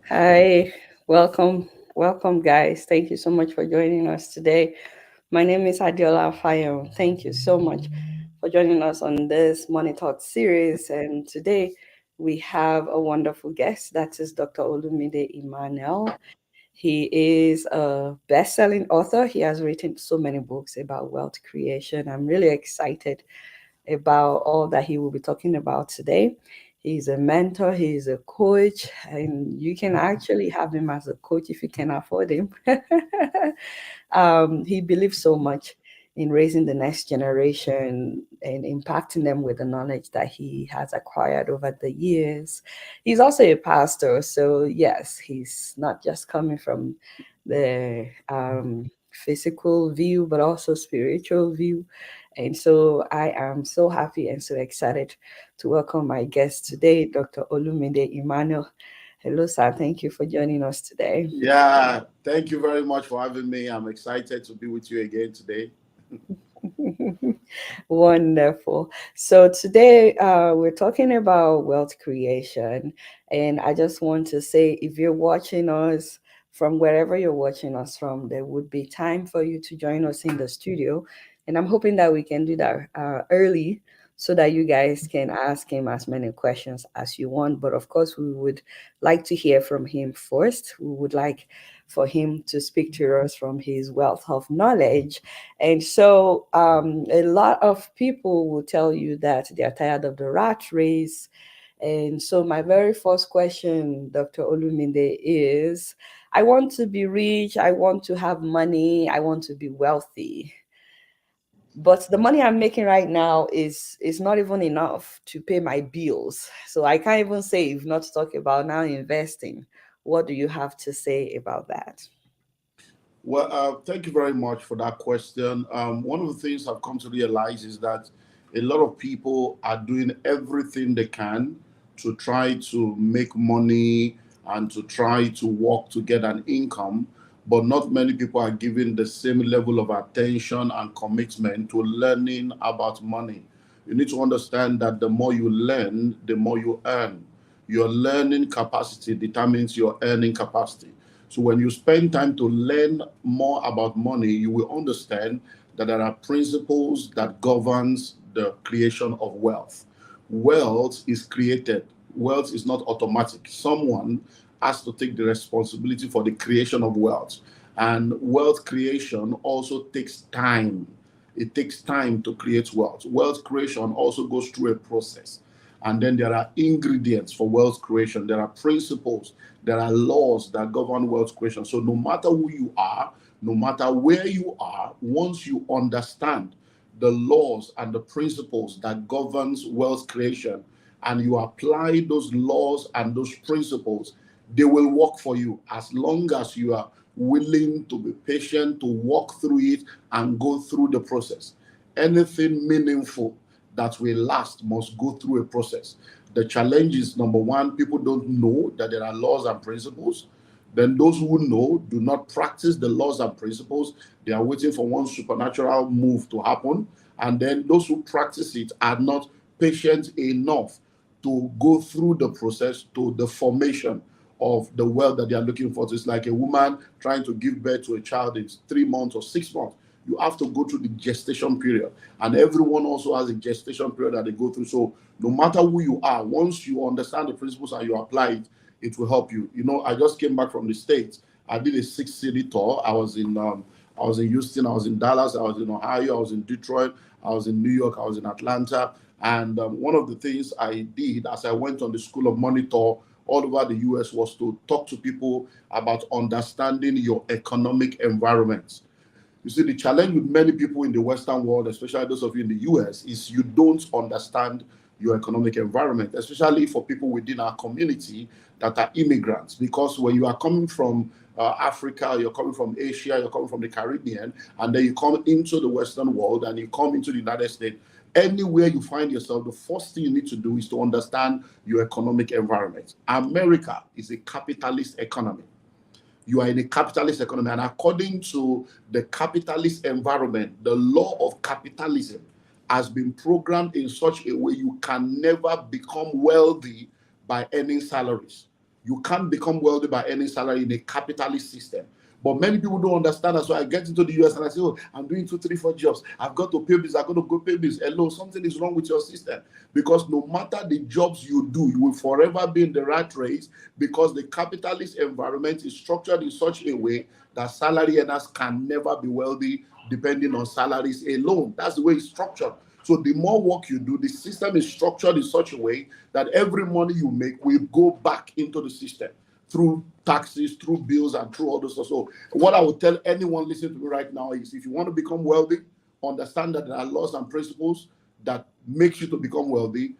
Hi, welcome, guys. Thank you so much for joining us today. My name is Adeola Fayehun. Thank you so much for joining us on this Money Talk series. And today we have a wonderful guest. That is Dr. Olumide Emmanuel. He is a best-selling author. He has written so many books about wealth creation. I'm really excited about all that he will be talking about today. He's a mentor, he's a coach, and you can actually have him as a coach if you can afford him. He believes so much in raising the next generation and impacting them with the knowledge that he has acquired over the years. He's also a pastor, so yes, he's not just coming from the physical view, but also spiritual view. And so I am so happy and so excited to welcome my guest today, Dr. Olumide Emmanuel. Hello, sir. Thank you for joining us today. Yeah, thank you very much for having me. I'm excited to be with you again today. Wonderful. So today we're talking about wealth creation, and I just want to say, if you're watching us from wherever you're watching us from, there would be time for you to join us in the studio, and I'm hoping that we can do that early so that you guys can ask him as many questions as you want. But of course, we would like to hear from him first. We would like for him to speak to us from his wealth of knowledge. And so, a lot of people will tell you that they're tired of the rat race. And so, my very first question, Dr. Olumide, is I want to be rich, I want to have money, I want to be wealthy. But the money I'm making right now is not even enough to pay my bills. So I can't even save, not to talk about now investing. What do you have to say about that? Well, thank you very much for that question. One of the things I've come to realize is that a lot of people are doing everything they can to try to make money and to try to work to get an income, but not many people are giving the same level of attention and commitment to learning about money. You need to understand that the more you learn, the more you earn. Your learning capacity determines your earning capacity. So when you spend time to learn more about money, you will understand that there are principles that governs the creation of wealth. Wealth is created. Wealth is not automatic. Someone has to take the responsibility for the creation of wealth. And wealth creation also takes time. It takes time to create wealth. Wealth creation also goes through a process. And then there are ingredients for wealth creation. There are principles. There are laws that govern wealth creation. So no matter who you are, no matter where you are, once you understand the laws and the principles that governs wealth creation, and you apply those laws and those principles, they will work for you as long as you are willing to be patient, to walk through it and go through the process. Anything meaningful that will last must go through a process. The challenge is number one, people don't know that there are laws and principles. Then those who know do not practice the laws and principles. They are waiting for one supernatural move to happen. And then those who practice it are not patient enough to go through the process to the formation of the wealth that they are looking for. So it's like a woman trying to give birth to a child in 3 months or 6 months. You have to go through the gestation period. And everyone also has a gestation period that they go through. So no matter who you are, once you understand the principles and you apply it, it will help you. You know, I just came back from the States. I did a 6 city tour. I was in Houston, I was in Dallas, I was in Ohio, I was in Detroit, I was in New York, I was in Atlanta. And one of the things I did as I went on the School of Money tour all over the US was to talk to people about understanding your economic environment. You see, the challenge with many people in the Western world, especially those of you in the US, is you don't understand your economic environment, especially for people within our community that are immigrants. Because when you are coming from Africa, you're coming from Asia, you're coming from the Caribbean, and then you come into the Western world and you come into the United States, anywhere you find yourself, the first thing you need to do is to understand your economic environment. America is a capitalist economy. You are in a capitalist economy, and according to the capitalist environment, the law of capitalism has been programmed in such a way you can never become wealthy by earning salaries. You can't become wealthy by earning salary in a capitalist system. But many people don't understand. That's why I get into the US and I say, oh, I'm doing 2, 3, 4 jobs. I've got to pay bills. I've got to go pay bills. Hello, something is wrong with your system. Because no matter the jobs you do, you will forever be in the rat race, because the capitalist environment is structured in such a way that salary earners can never be wealthy depending on salaries alone. That's the way it's structured. So the more work you do, the system is structured in such a way that every money you make will go back into the system through taxes, through bills, and through all those stuff. So what I would tell anyone listening to me right now is, if you want to become wealthy, understand that there are laws and principles that make you to become wealthy.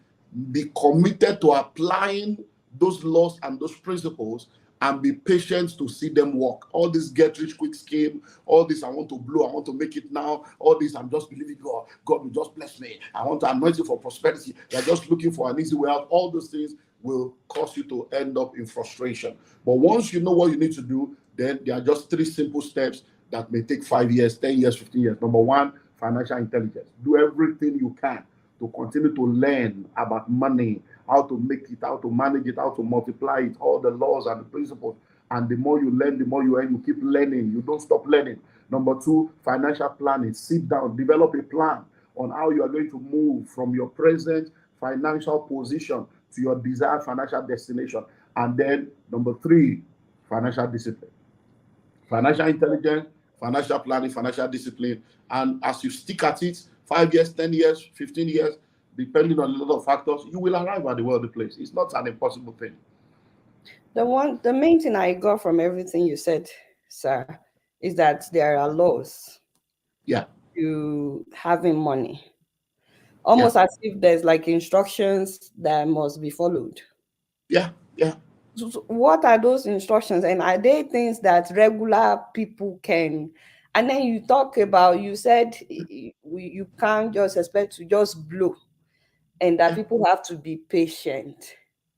Be committed to applying those laws and those principles, and be patient to see them work. All this get rich quick scheme, all this I want to blow, I want to make it now, all this I'm just believing God, God will just bless me, I want to anoint you for prosperity, you're just looking for an easy way out. All those things will cause you to end up in frustration. But once you know what you need to do, then there are just 3 simple steps that may take 5 years, 10 years, 15 years. Number 1, financial intelligence. Do everything you can to continue to learn about money, how to make it, how to manage it, how to multiply it, all the laws and the principles. And the more you learn, the more you earn. You keep learning. You don't stop learning. Number 2, financial planning. Sit down, develop a plan on how you are going to move from your present financial position to your desired financial destination. And then number 3, financial discipline. Financial intelligence, financial planning, financial discipline. And as you stick at it, 5 years, 10 years, 15 years, depending on a lot of factors, you will arrive at the wealthy place. It's not an impossible thing. The main thing I got from everything you said, sir, is that there are laws Yeah, to having money. yeah, Almost as if there's like instructions that must be followed. yeah, yeah, So what are those instructions, and are they things that regular people can? And then you talk about, you said you can't just expect to just blow, and that yeah, people have to be patient.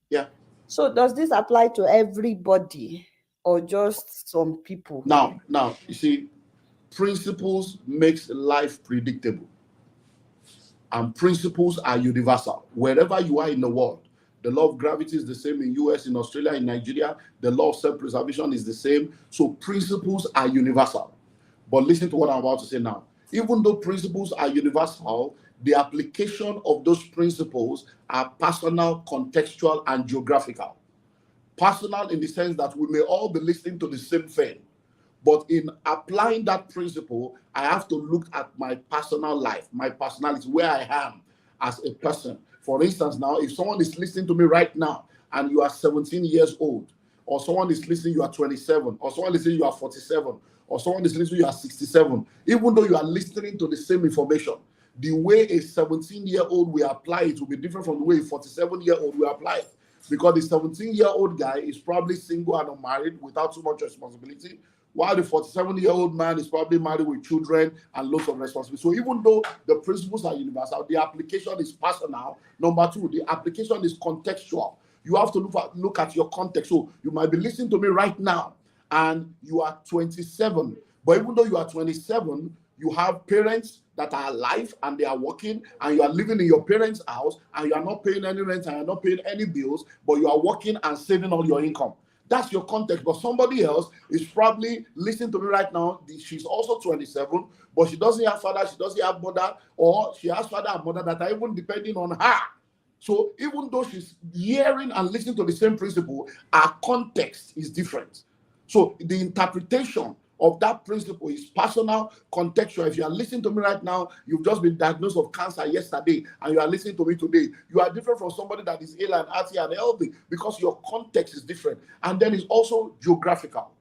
yeah. So does this apply to everybody or just some people? Now, you see, principles makes life predictable, and principles are universal. Wherever you are in the world, the law of gravity is the same in US, in Australia, in Nigeria. The law of self-preservation is the same. So principles are universal. But listen to what I'm about to say now. Even though principles are universal, the application of those principles are personal, contextual, and geographical. Personal in the sense that we may all be listening to the same thing, but in applying that principle, I have to look at my personal life, my personality, where I am as a person. For instance, now, if someone is listening to me right now and you are 17 years old, or someone is listening, you are 27, or someone is listening, you are 47, or someone is listening, you are 67, even though you are listening to the same information, the way a 17-year-old will apply it will be different from the way a 47-year-old will apply it. Because the 17-year-old guy is probably single and unmarried without too much responsibility, while the 47-year-old man is probably married with children and lots of responsibility. So even though the principles are universal, the application is personal. Number 2, the application is contextual. You have to look at your context. So you might be listening to me right now and you are 27, but even though you are 27, you have parents that are alive and they are working, and you are living in your parents' house and you are not paying any rent and you're not paying any bills, but you are working and saving all your income. That's your context. But somebody else is probably listening to me right now. She's also 27, but she doesn't have father, she doesn't have mother, or she has father and mother that are even depending on her. So even though she's hearing and listening to the same principle, our context is different. So the interpretation of that principle is personal, contextual. If you are listening to me right now, you've just been diagnosed of cancer yesterday, and you are listening to me today, you are different from somebody that is ill and healthy and healthy, because your context is different. And then it's also geographical.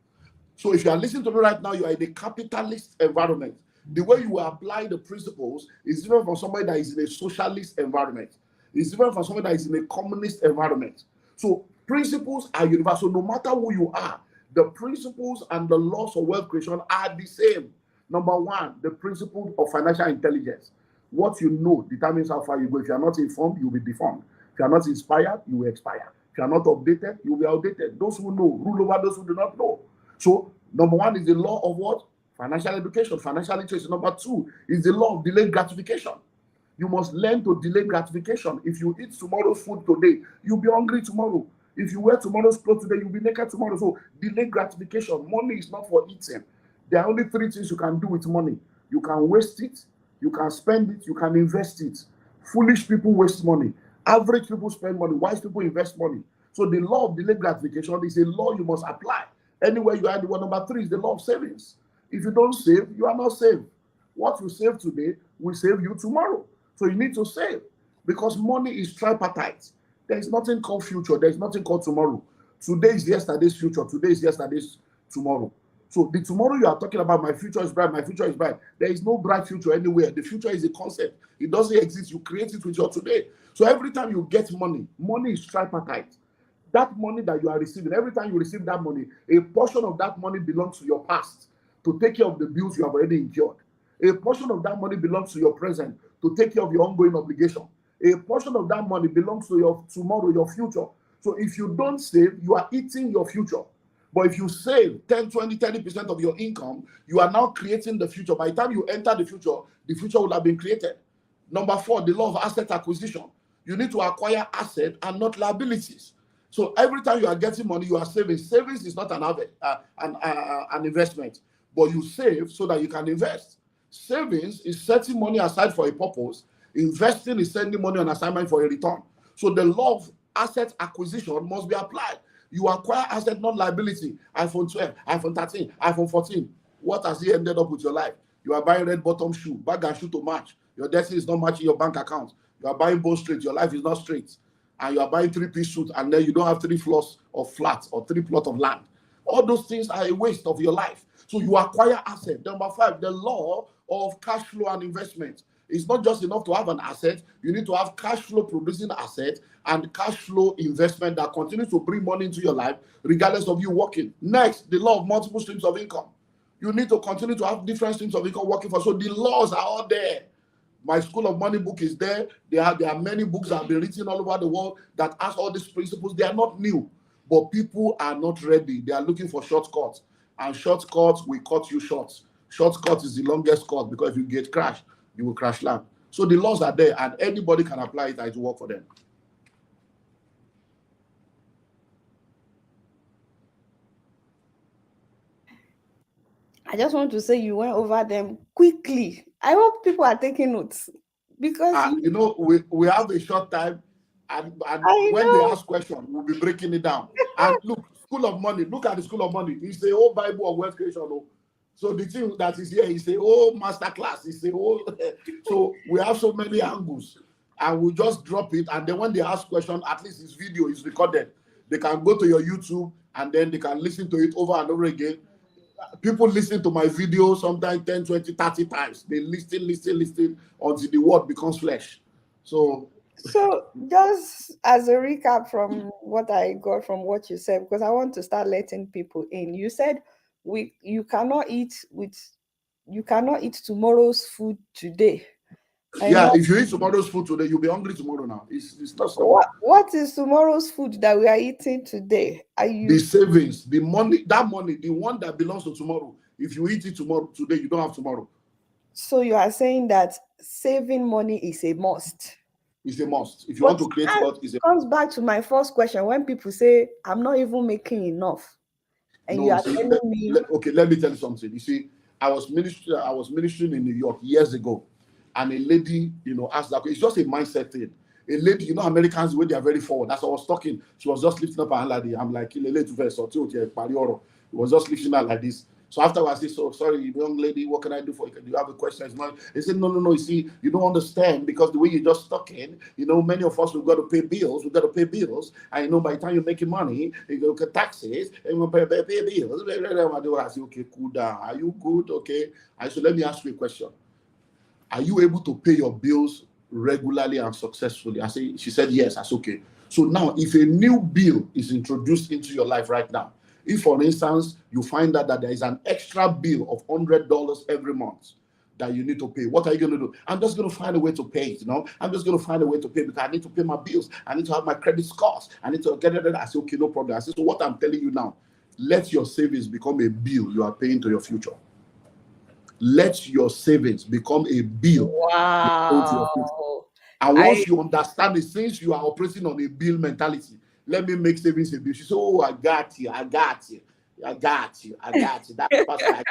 So if you are listening to me right now, you are in a capitalist environment. The way you apply the principles is different from somebody that is in a socialist environment. It's different from somebody that is in a communist environment. So principles are universal. No matter who you are, the principles and the laws of wealth creation are the same. Number 1, the principle of financial intelligence. What you know determines how far you go. If you are not informed, you will be deformed. If you are not inspired, you will expire. If you are not updated, you will be outdated. Those who know rule over those who do not know. So, number 1 is the law of what? Financial education, financial literacy. Number 2 is the law of delayed gratification. You must learn to delay gratification. If you eat tomorrow's food today, you'll be hungry tomorrow. If you wear tomorrow's clothes today, you'll be naked tomorrow. So delay gratification. Money is not for eating. There are only three things you can do with money. You can waste it, you can spend it, you can invest it. Foolish people waste money. Average people spend money. Wise people invest money. So the law of delayed gratification is a law you must apply. Anywhere you are, the one number three is the law of savings. If you don't save, you are not saved. What you save today will save you tomorrow. So you need to save because money is tripartite. There is nothing called future. There is nothing called tomorrow. Today is yesterday's future. Today is yesterday's tomorrow. So the tomorrow you are talking about, my future is bright, my future is bright. There is no bright future anywhere. The future is a concept. It doesn't exist. You create it with your today. So every time you get money, money is tripartite. That money that you are receiving, every time you receive that money, a portion of that money belongs to your past to take care of the bills you have already incurred. A portion of that money belongs to your present to take care of your ongoing obligation. A portion of that money belongs to your tomorrow, your future. So if you don't save, you are eating your future. But if you save 10, 20, 30% of your income, you are now creating the future. By the time you enter the future will have been created. Number four, the law of asset acquisition. You need to acquire assets and not liabilities. So every time you are getting money, you are saving. Savings is not an investment, but you save so that you can invest. Savings is setting money aside for a purpose. Investing is sending money on assignment for a return. So the law of asset acquisition must be applied. You acquire asset, not liability. iPhone 12, iPhone 13, iPhone 14. What has it ended up with your life? You are buying red bottom shoe, bag and shoe to match. Your destiny is not matching your bank account. You are buying bone straight. Your life is not straight. And you are buying three-piece suit, and then you don't have 3 floors of flats or 3 plots of land. All those things are a waste of your life. So you acquire asset. Number five, the law of cash flow and investment. It's not just enough to have an asset. You need to have cash flow producing asset and cash flow investment that continues to bring money into your life, regardless of you working. Next, the law of multiple streams of income. You need to continue to have different streams of income working for. So the laws are all there. My School of Money book is there. There are many books that have been written all over the world that ask all these principles. They are not new, but people are not ready. They are looking for shortcuts, and shortcuts will cut you short. Shortcut is the longest cut because if you get crashed, you will crash land. So the laws are there, and anybody can apply it and it will work for them. I just want to say you went over them quickly. I hope people are taking notes because You know, we have a short time, and I when they know. ask questions, we'll be breaking it down. And look, School of Money, look at the School of Money. It's the whole Bible of wealth creation. Oh. So the thing that is here is a whole master class. It's a whole so we have so many angles, and we just drop it. And then when they ask questions, at least this video is recorded. They can go to your YouTube and then they can listen to it over and over again. People listen to my video sometimes 10, 20, 30 times. They listen until the word becomes flesh. So So just as a recap from what I got from what you said, because I want to start letting people in. You said we you cannot eat tomorrow's food today. And yeah, not if you eat tomorrow's food today, you'll be hungry tomorrow now. It's not simple. what is tomorrow's food that we are eating today? Are The you savings, the money, that money, the one that belongs to tomorrow. If you eat it tomorrow, today, you don't have tomorrow. so you are saying that saving money is a must? It's a must. If you But want to create that wealth, it's a comes back to my first question when people say, I'm not even making enough. And no. you You are see, telling me, okay, let me tell you something. You see, I was ministering in New York years ago, and a lady, asked that. It's just a mindset thing. A lady, Americans when they are very forward. That's what I was talking. She was just lifting up her hand like this. I'm like, it was just lifting her like this. So after I said, so sorry, young lady, what can I do for you? Do you have a question? He said, no, no, no. You see, you don't understand because the way you just stuck in, many of us, we've got to pay bills. We've got to pay bills. And, by the time you're making money, you go to taxes and you pay bills. I said, okay, cool down. Are you good? Okay. I said, let me ask you a question. Are you able to pay your bills regularly and successfully? She said, yes. That's okay. So now, if a new bill is introduced into your life right now, if, for instance, you find out that there is an extra bill of $100 every month that you need to pay, what are you going to do? I'm just going to find a way to pay it, I'm just going to find a way to pay because I need to pay my bills. I need to have my credit scores. I need to get it. I said, okay, no problem. I said, so what I'm telling you now, let your savings become a bill you are paying to your future. Let your savings become a bill you are paying to your future. wow. And I once you understand it, since you are operating on a bill mentality, Let me make savings a bill. She said, oh, I got you, I got you, I got you, I got you. That's Pastor, I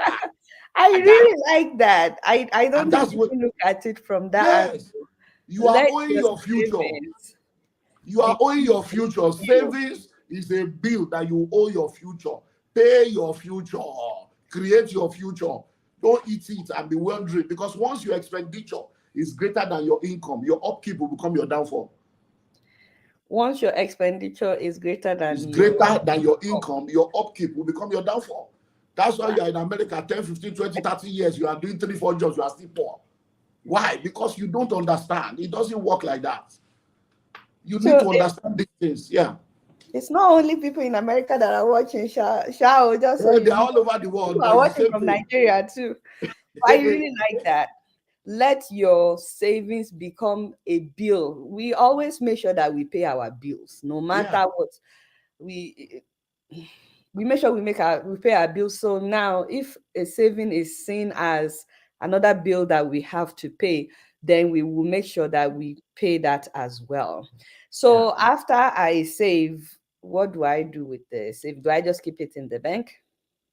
I got really like that. I you. don't And think that's what, people look at it from that yes, angle. you are Let owing your your future. savings You are owing become your a future. bill. Savings is a bill that you owe your future. Pay your future. Create your future. Don't eat it and be wondering, because once your expenditure is greater than your income, your upkeep will become your downfall. Once your expenditure is greater Is than your greater than your income. income, your upkeep will become your downfall. That's why Wow. you are in America 10, 15, 20, 30 years. You are doing 3, 4 jobs. You are still poor. Why? Because you don't understand. It doesn't work like that. You need So to understand these things. Yeah. it's not only people in America that are watching Shao, just so Yeah, they you are know. all over the world, People but are it's the watching same from thing. Nigeria too. I really like that. Let your savings become a bill. We always make sure that we pay our bills, no Yeah. matter what. We we make sure we pay our bills. So now, if a saving is seen as another bill that we have to pay, then we will make sure that we pay that as well. Yeah. So after I save, what do I do with this? If do I just keep it in the bank?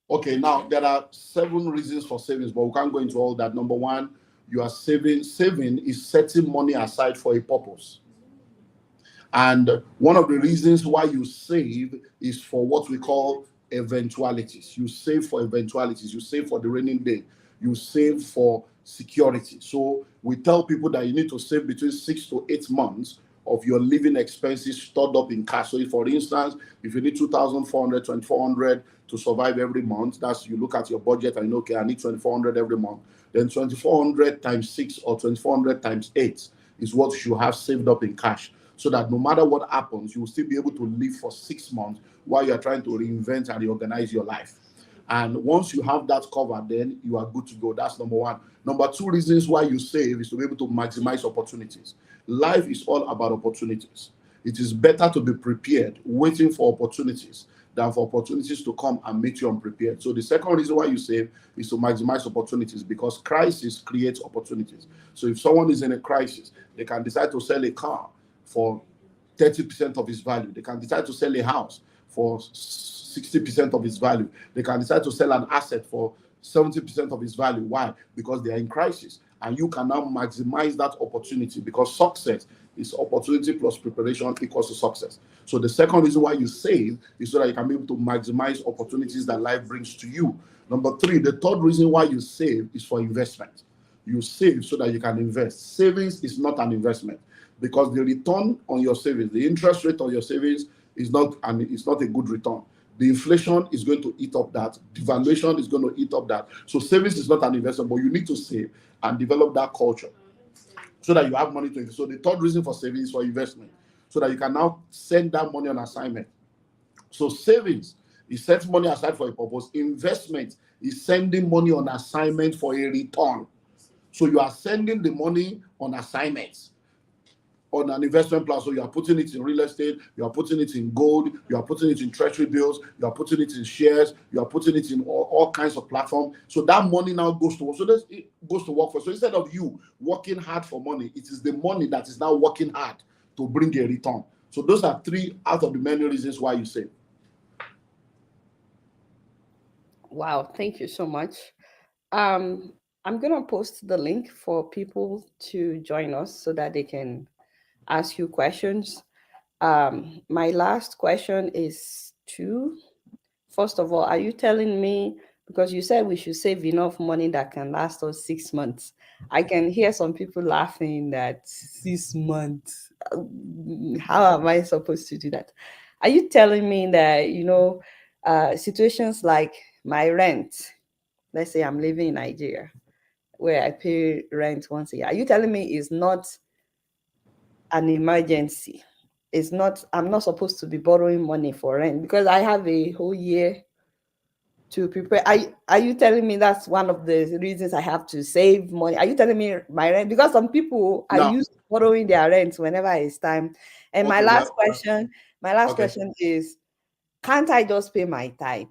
Okay, now there are 7 reasons for savings, but we can't go into all that. Number one, you are saving. Saving is setting money aside for a purpose. And one of the reasons why you save is for what we call eventualities. You save for eventualities. You save for the raining day. You save for security. So we tell people that you need to save between 6 to 8 months of your living expenses stored up in cash. So, if, for instance, if you need 2,400, 2,400 to survive every month, that's you look at your budget and you know, okay, I need 2,400 every month. Then 2,400 times 6 or 2,400 times 8 is what you have saved up in cash, so that no matter what happens, you will still be able to live for 6 months while you're trying to reinvent and reorganize your life. And once you have that covered, then you are good to go. That's number one. Number two reasons why you save is to be able to maximize opportunities. Life is all about opportunities. It is better to be prepared, waiting for opportunities, than for opportunities to come and meet you unprepared. So the second reason why you save is to maximize opportunities, because crisis creates opportunities. So if someone is in a crisis, they can decide to sell a car for 30% of its value. They can decide to sell a house for 60% of its value. They can decide to sell an asset for 70% of its value. Why? Because they are in crisis. And you can now maximize that opportunity, because success is opportunity plus preparation equals to success. So the second reason why you save is so that you can be able to maximize opportunities that life brings to you. Number three, the third reason why you save is for investment. You save so that you can invest. Savings is not an investment, because the return on your savings, the interest rate on your savings is not, and it's not a good return. The inflation is going to eat up that. Devaluation is going to eat up that. So savings is not an investment, but you need to save and develop that culture so that you have money to invest. So the third reason for saving is for investment, so that you can now send that money on assignment. So savings is setting money aside for a purpose. Investment is sending money on assignment for a return. So you are sending the money on assignments on an investment plan. So you are putting it in real estate, you are putting it in gold, you are putting it in treasury bills, you are putting it in shares, you are putting it in all kinds of platforms. So that money now goes to work. So this it goes to work for. So instead of you working hard for money, it is the money that is now working hard to bring a return. So those are 3 out of the many reasons why you save. Wow, thank you so much. Um, I'm gonna post the link for people to join us so that they can ask you questions. My last question is to, first of all, are you telling me, because you said we should save enough money that can last us 6 months? I can hear some people laughing that 6 months. How am I supposed to do that? Are you telling me that, situations like my rent, let's say I'm living in Nigeria, where I pay rent once a year, are you telling me is not an emergency? It's not, I'm not supposed to be borrowing money for rent because I have a whole year to prepare. Are you telling me that's one of the reasons I have to save money? Are you telling me my rent? Because some people are Now, used to borrowing their rent whenever it's time. And okay, my last okay, question is, can't I just pay my tithe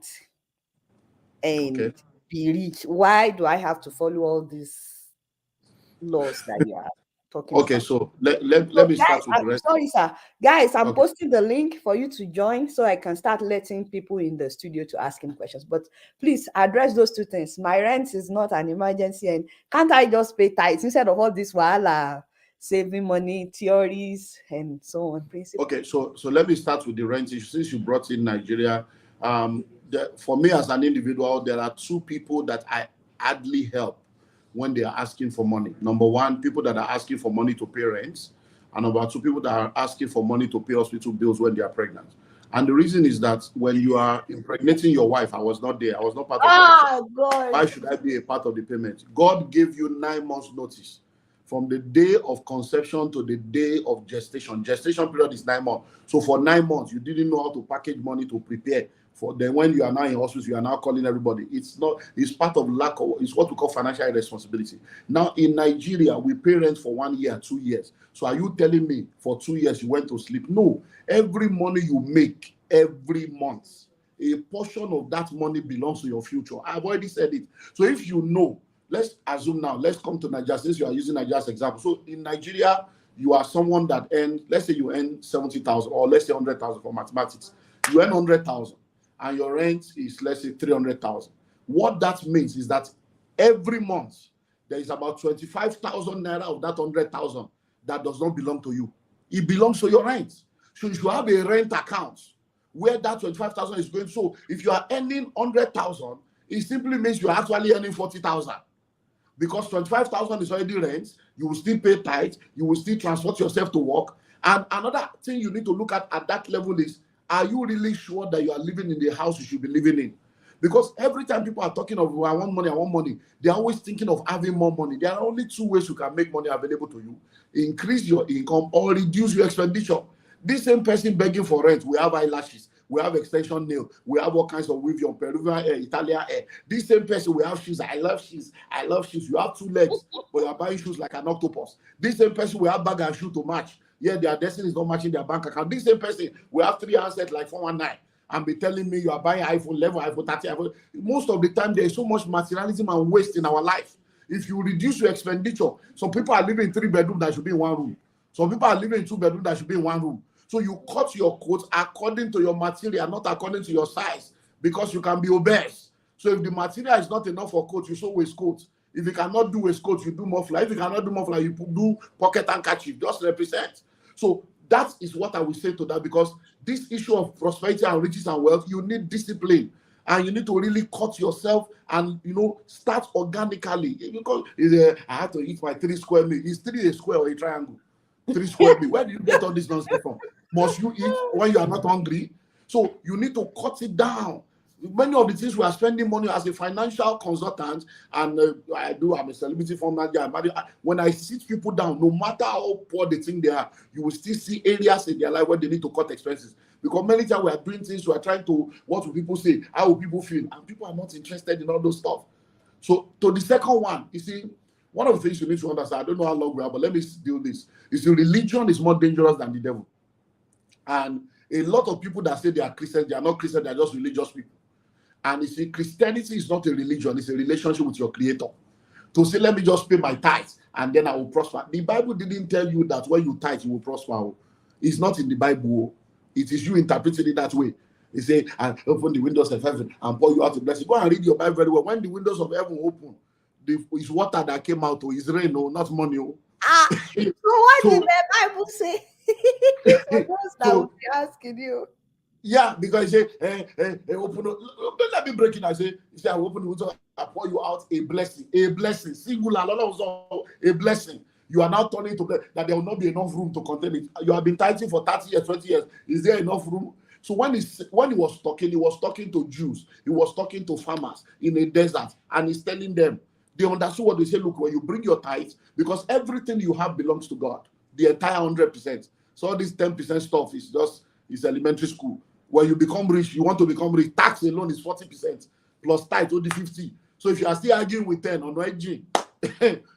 okay. and be rich? Why do I have to follow all these laws that you have? talking Okay, about. so let So me guys, start with I'm the rest. sorry, sir. Guys, I'm Okay. posting the link for you to join so I can start letting people in the studio to ask him questions. But please address those two things. My rent is not an emergency, and can't I just pay tithes instead of all this wahala, saving money, theories, and so on, Okay, principles? so let me start with the rent issue. Since you brought in Nigeria, for me as an individual, there are two people that I hardly help when they are asking for money. Number one, people that are asking for money to pay rent, and number two, people that are asking for money to pay hospital bills when they are pregnant. And the reason is that when you are impregnating your wife, I was not there, I was not part of the picture. Ah, God. Why should I be a part of the payment? God gave you 9 months notice from the day of conception to the day of gestation. Gestation period is 9 months. So for 9 months, you didn't know how to package money to prepare for. Then when you are now in hospital, you are now calling everybody. It's not. It's part of lack of. It's what we call financial irresponsibility. Now in Nigeria, we pay rent for 1 year, 2 years. So are you telling me for 2 years you went to sleep? No. Every money you make every month, a portion of that money belongs to your future. I've already said it. So if you know, let's assume now, let's come to Nigeria since you are using Nigeria as example. So in Nigeria, you are someone that earns, let's say you earn 70,000 or let's say 100,000 for mathematics. You earn 100,000 and your rent is, let's say, 300,000. What that means is that every month there is about 25,000 naira of that 100,000 that does not belong to you. It belongs to your rent. So you should have a rent account where that 25,000 is going. So if you are earning 100,000, it simply means you are actually earning 40,000 because 25,000 is already rent. You will still pay tithe. You will still transport yourself to work. And another thing you need to look at that level is, are you really sure that you are living in the house you should be living in? Because every time people are talking of, oh, I want money, they're always thinking of having more money. There are only two ways you can make money available to you: increase your income or reduce your expenditure. This same person begging for rent, we have eyelashes, we have extension nail, we have all kinds of weave, Peruvian hair, Italian hair. This same person, we have shoes. I love shoes. I love shoes. You have two legs, but you are buying shoes like an octopus. This same person, we have bag and shoe to match. Yeah, their destiny is not matching their bank account. This same person, we have three handsets like 419 and be telling me you are buying iPhone 11, iPhone 30, iPhone. Most of the time, there is so much materialism and waste in our life. If you reduce your expenditure, some people are living in 3 bedrooms that should be in 1 room. Some people are living in 2 bedrooms that should be in 1 room. So you cut your coat according to your material, not according to your size, because you can be obese. So if the material is not enough for coat, you sew waistcoat. If you cannot do waistcoat, you do muffler. If you cannot do muffler, you do pocket handkerchief. Just represent. So that is what I will say to that, because this issue of prosperity and riches and wealth, you need discipline. And you need to really cut yourself and, start organically. Because I have to eat my 3 square meal. Is 3 a square or a triangle? 3 square meal. Where do you get all this nonsense from? Must you eat when you are not hungry? So you need to cut it down. Many of the things we are spending money as a financial consultant, and I'm a celebrity for Nigeria. When I sit people down, no matter how poor they think they are, you will still see areas in their life where they need to cut expenses. Because many times we are doing things, we are trying to, what will people say? How will people feel? And people are not interested in all those stuff. So to the second one, you see, one of the things you need to understand, I don't know how long we have, but let me deal this. Is the religion is more dangerous than the devil. And a lot of people that say they are Christians, they are not Christians, they are just religious people. And you see, Christianity is not a religion, it's a relationship with your creator. To say, let me just pay my tithes and then I will prosper. The Bible didn't tell you that when you tithe, you will prosper. It's not in the Bible. It is you interpreting it that way. He say, and open the windows of heaven and pour you out a blessing. Go and read your Bible very well. When the windows of heaven open, it's water that came out, it's rain, not money. Ah, so what did So, the Bible say? For those that will so be asking you. yeah, because he say, open. Don't let me break it. He say, I will open the windows, I pour you out a blessing, singular, a blessing. You are now turning to that there will not be enough room to contain it. You have been tithing for 30 years, 20 years. Is there enough room? So when he was talking to Jews, he was talking to farmers in a desert, and he's telling them, they understood what they say. Look, when you bring your tithes, because everything you have belongs to God, the entire 100%. So all this 10% stuff is elementary school. When you become rich, you want to become rich, tax alone is 40% plus tithe only 50. So if you are still arguing with 10 on YG,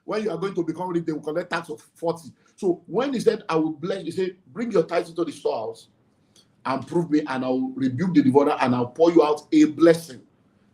when you are going to become rich, they will collect tax of 40. So when he said, I will bless, he said, bring your tithe into the storehouse and prove me, and I will rebuke the devourer, and I'll pour you out a blessing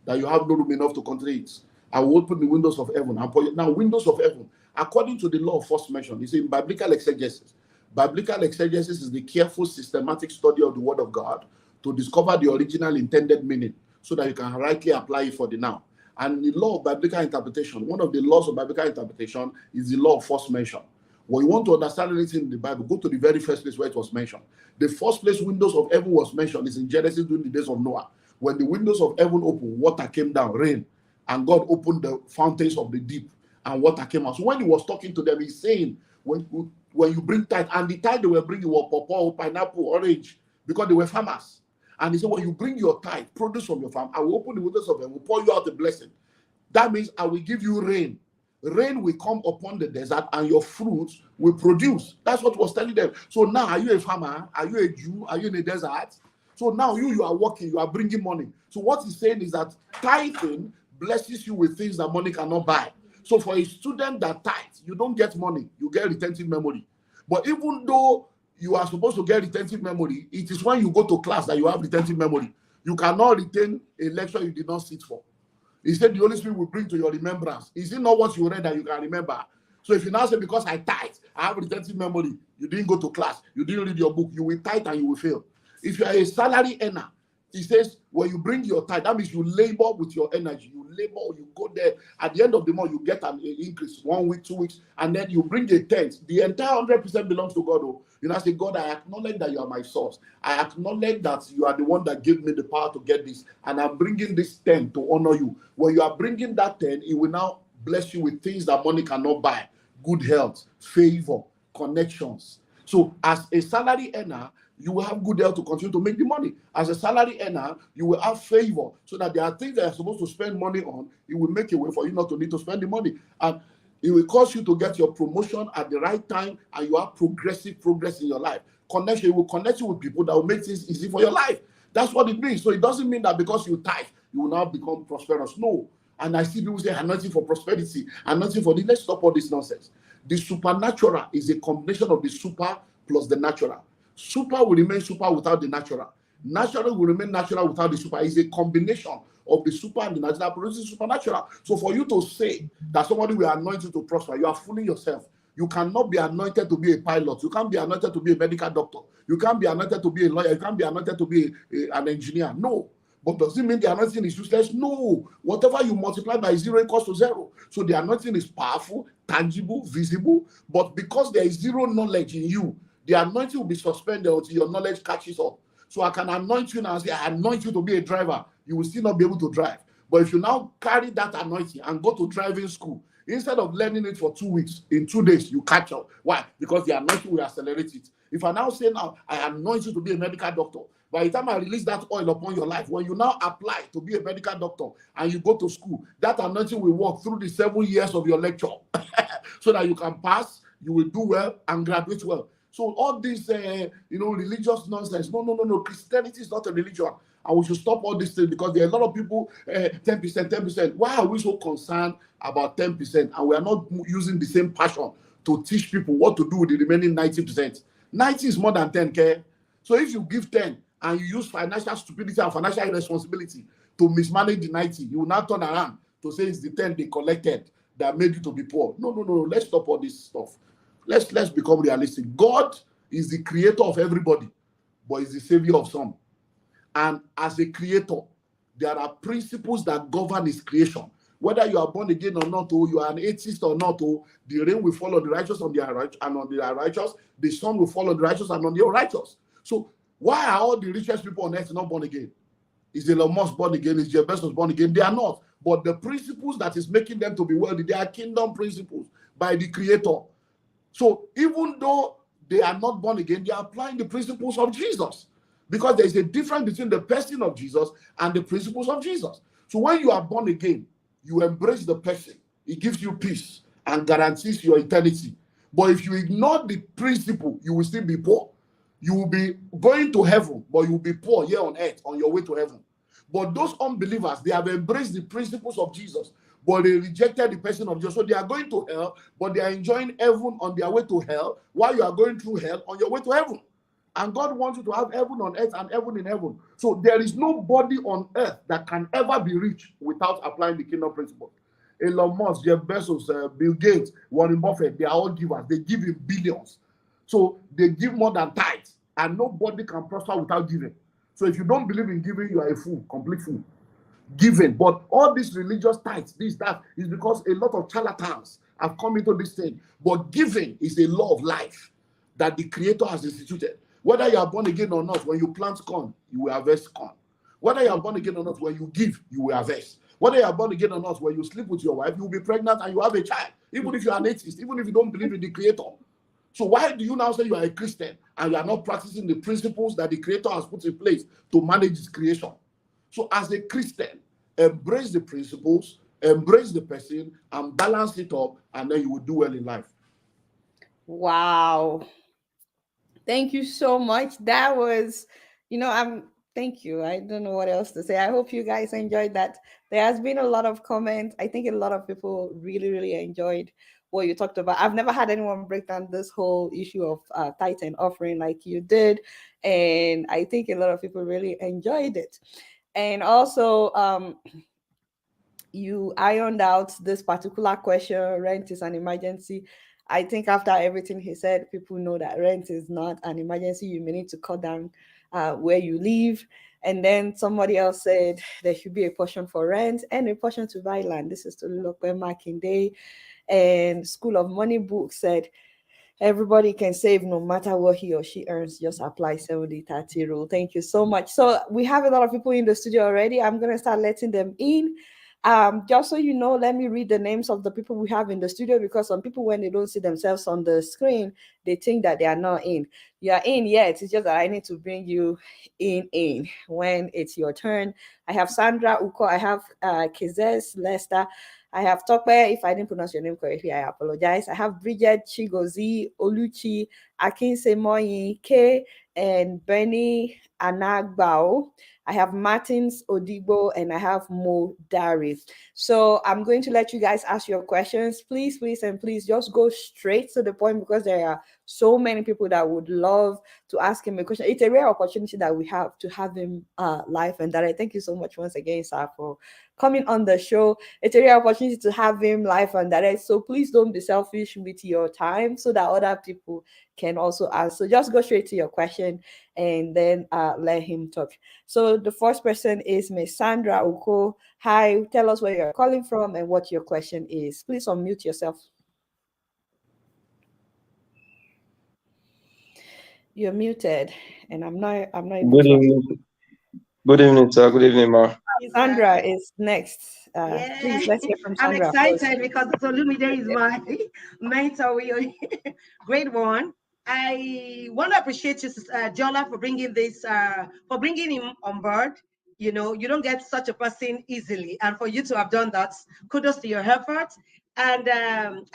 that you have no room enough to contain it. I will open the windows of heaven and pour you. Now, windows of heaven according to the law of first mention. It's in biblical exegesis. Biblical exegesis is the careful, systematic study of the Word of God to discover the original intended meaning so that you can rightly apply it for the now. And the law of biblical interpretation, one of the laws of biblical interpretation is the law of first mention. When you want to understand anything in the Bible, go to the very first place where it was mentioned. The first place windows of heaven was mentioned is in Genesis during the days of Noah. When the windows of heaven opened, water came down, rain, and God opened the fountains of the deep, and water came out. So when he was talking to them, he's saying, when you bring tithe, and the tithe they were bringing were pawpaw, pineapple, orange, because they were farmers. And he said, when you bring your tithe, produce from your farm, I will open the windows of heaven, will pour you out a blessing. That means I will give you rain. Rain will come upon the desert and your fruits will produce. That's what was telling them. So now, are you a farmer? Are you a Jew? Are you in a desert? So now you are working, you are bringing money. So what he's saying is that tithing blesses you with things that money cannot buy. So for a student that tithes, you don't get money, you get retentive memory. But even though you are supposed to get retentive memory, it is when you go to class that you have retentive memory. You cannot retain a lecture you did not sit for. He said the Holy Spirit will bring to your remembrance. Is it not what you read that you can remember? So if you now say, because I tithe, I have retentive memory, you didn't go to class, you didn't read your book, you will tithe and you will fail. If you are a salary earner, he says, when you bring your tithe, that means you labor with your energy. You labor, you go there. At the end of the month, you get an increase, 1 week, 2 weeks, and then you bring a tenth. The entire 100% belongs to God. Oh. You know, say, God, I acknowledge that you are my source. I acknowledge that you are the one that gave me the power to get this, and I'm bringing this 10 to honor you. When you are bringing that 10, it will now bless you with things that money cannot buy. Good health, favor, connections. So as a salary earner, you will have good health to continue to make the money. As a salary earner, you will have favor so that there are things that you're supposed to spend money on. It will make a way for you not to need to spend the money. And it will cause you to get your promotion at the right time, and you have progressive progress in your life. Connection, it will connect you with people that will make things easy for your life. That's what it means. So it doesn't mean that because you tithe, you will now become prosperous. No. And I see people say anointing for prosperity, anointing for this. Let's stop all this nonsense. The supernatural is a combination of the super plus the natural. Super will remain super without the natural. Natural will remain natural without the super. It's a combination of the super and the natural that produces supernatural. So for you to say that somebody will anoint you to prosper, you are fooling yourself. You cannot be anointed to be a pilot. You can't be anointed to be a medical doctor. You can't be anointed to be a lawyer. You can't be anointed to be an engineer. No. But does it mean the anointing is useless? No. Whatever you multiply by 0 equals to 0. So the anointing is powerful, tangible, visible. But because there is zero knowledge in you, the anointing will be suspended until your knowledge catches up. So I can anoint you now and say, I anoint you to be a driver. You will still not be able to drive. But if you now carry that anointing and go to driving school, instead of learning it for 2 weeks, in 2 days, you catch up. Why? Because the anointing will accelerate it. If I now say now, I anoint you to be a medical doctor, by the time I release that oil upon your life, when you now apply to be a medical doctor and you go to school, that anointing will work through the 7 years of your lecture so that you can pass, you will do well, and graduate well. So all this, religious nonsense. No. Christianity is not a religion. And we should stop all these things because there are a lot of people, 10%, 10%. Why are we so concerned about 10%? And we are not using the same passion to teach people what to do with the remaining 90%. 90 is more than 10K. So if you give 10 and you use financial stupidity and financial irresponsibility to mismanage the 90, you will now turn around to say it's the 10 they collected that made you to be poor. No. Let's stop all this stuff. Let's become realistic. God is the creator of everybody, but he's the savior of some. And as a creator, there are principles that govern his creation. Whether you are born again or not, or you are an atheist or not, or the rain will fall on the righteous and on the unrighteous, the sun will fall on the righteous and on the unrighteous. So why are all the richest people on earth not born again? Is Elon Musk born again? Is Jeff Bezos born again? They are not. But the principles that is making them to be wealthy, they are kingdom principles by the creator. So even though they are not born again, they are applying the principles of Jesus, because there is a difference between the person of Jesus and the principles of Jesus. So when you are born again, you embrace the person. It gives you peace and guarantees your eternity. But if you ignore the principle, you will still be poor. You will be going to heaven, but you will be poor here on earth on your way to heaven. But those unbelievers, they have embraced the principles of Jesus, but they rejected the person of Jesus. So they are going to hell, but they are enjoying heaven on their way to hell, while you are going through hell on your way to heaven. And God wants you to have heaven on earth and heaven in heaven. So there is nobody on earth that can ever be rich without applying the kingdom principle. Elon Musk, Jeff Bezos, Bill Gates, Warren Buffett, they are all givers. They give in billions. So they give more than tithes, and nobody can prosper without giving. So if you don't believe in giving, you are a fool, complete fool. Giving. But all these religious tithes, this, that, is because a lot of charlatans have come into this thing. But giving is a law of life that the Creator has instituted. Whether you are born again or not, when you plant corn, you will harvest corn. Whether you are born again or not, when you give, you will harvest. Whether you are born again or not, when you sleep with your wife, you will be pregnant and you have a child. Even if you are an atheist, even if you don't believe in the Creator. So why do you now say you are a Christian and you are not practicing the principles that the Creator has put in place to manage His creation? So as a Christian, embrace the principles, embrace the person, and balance it up, and then you will do well in life. Wow. Thank you so much. That was, thank you. I don't know what else to say. I hope you guys enjoyed that. There has been a lot of comments. I think a lot of people really, really enjoyed what you talked about. I've never had anyone break down this whole issue of tithe and offering like you did. And I think a lot of people really enjoyed it. And also, you ironed out this particular question: rent is an emergency. I think after everything he said, people know that rent is not an emergency. You may need to cut down where you live. And then somebody else said there should be a portion for rent and a portion to buy land. This is to look where Day. And School of Money Book said everybody can save no matter what he or she earns. Just apply 70/30 rule. Thank you so much. So we have a lot of people in the studio already. I'm going to start letting them in. Just so you know, let me read the names of the people we have in the studio, because some people, when they don't see themselves on the screen, they think that they are not in. You are in yet. It's just that I need to bring you in when it's your turn. I have Sandra Uko. I have Kizes Lester. I have Tokwe. If I didn't pronounce your name correctly, I apologize. I have Bridget Chigozi, Oluchi, Akinse Moyi, K, and Benny Anagbao. I have Martins Odigbo, and I have Mo Dari. So I'm going to let you guys ask your questions. Please, please, and please just go straight to the point, because there are so many people that would love to ask him a question. It's a rare opportunity that we have to have him live and direct. Thank you so much once again, sir, for coming on the show. It's a rare opportunity to have him live and direct. So please don't be selfish with your time, so that other people can also ask. So just go straight to your question and then let him talk. So the first person is Miss Sandra Uko. Hi, tell us where you're calling from and what your question is. Please unmute yourself. You're muted, and I'm not able Good to. evening. Good evening, sir. Good evening, ma. Sandra is next. Yeah, Please, let's hear from I'm Sandra first. excited because Olumide is my mentor. Great one. I want to appreciate you, Jola, for bringing for bringing him on board. You know, you don't get such a person easily, and for you to have done that, kudos to your effort. And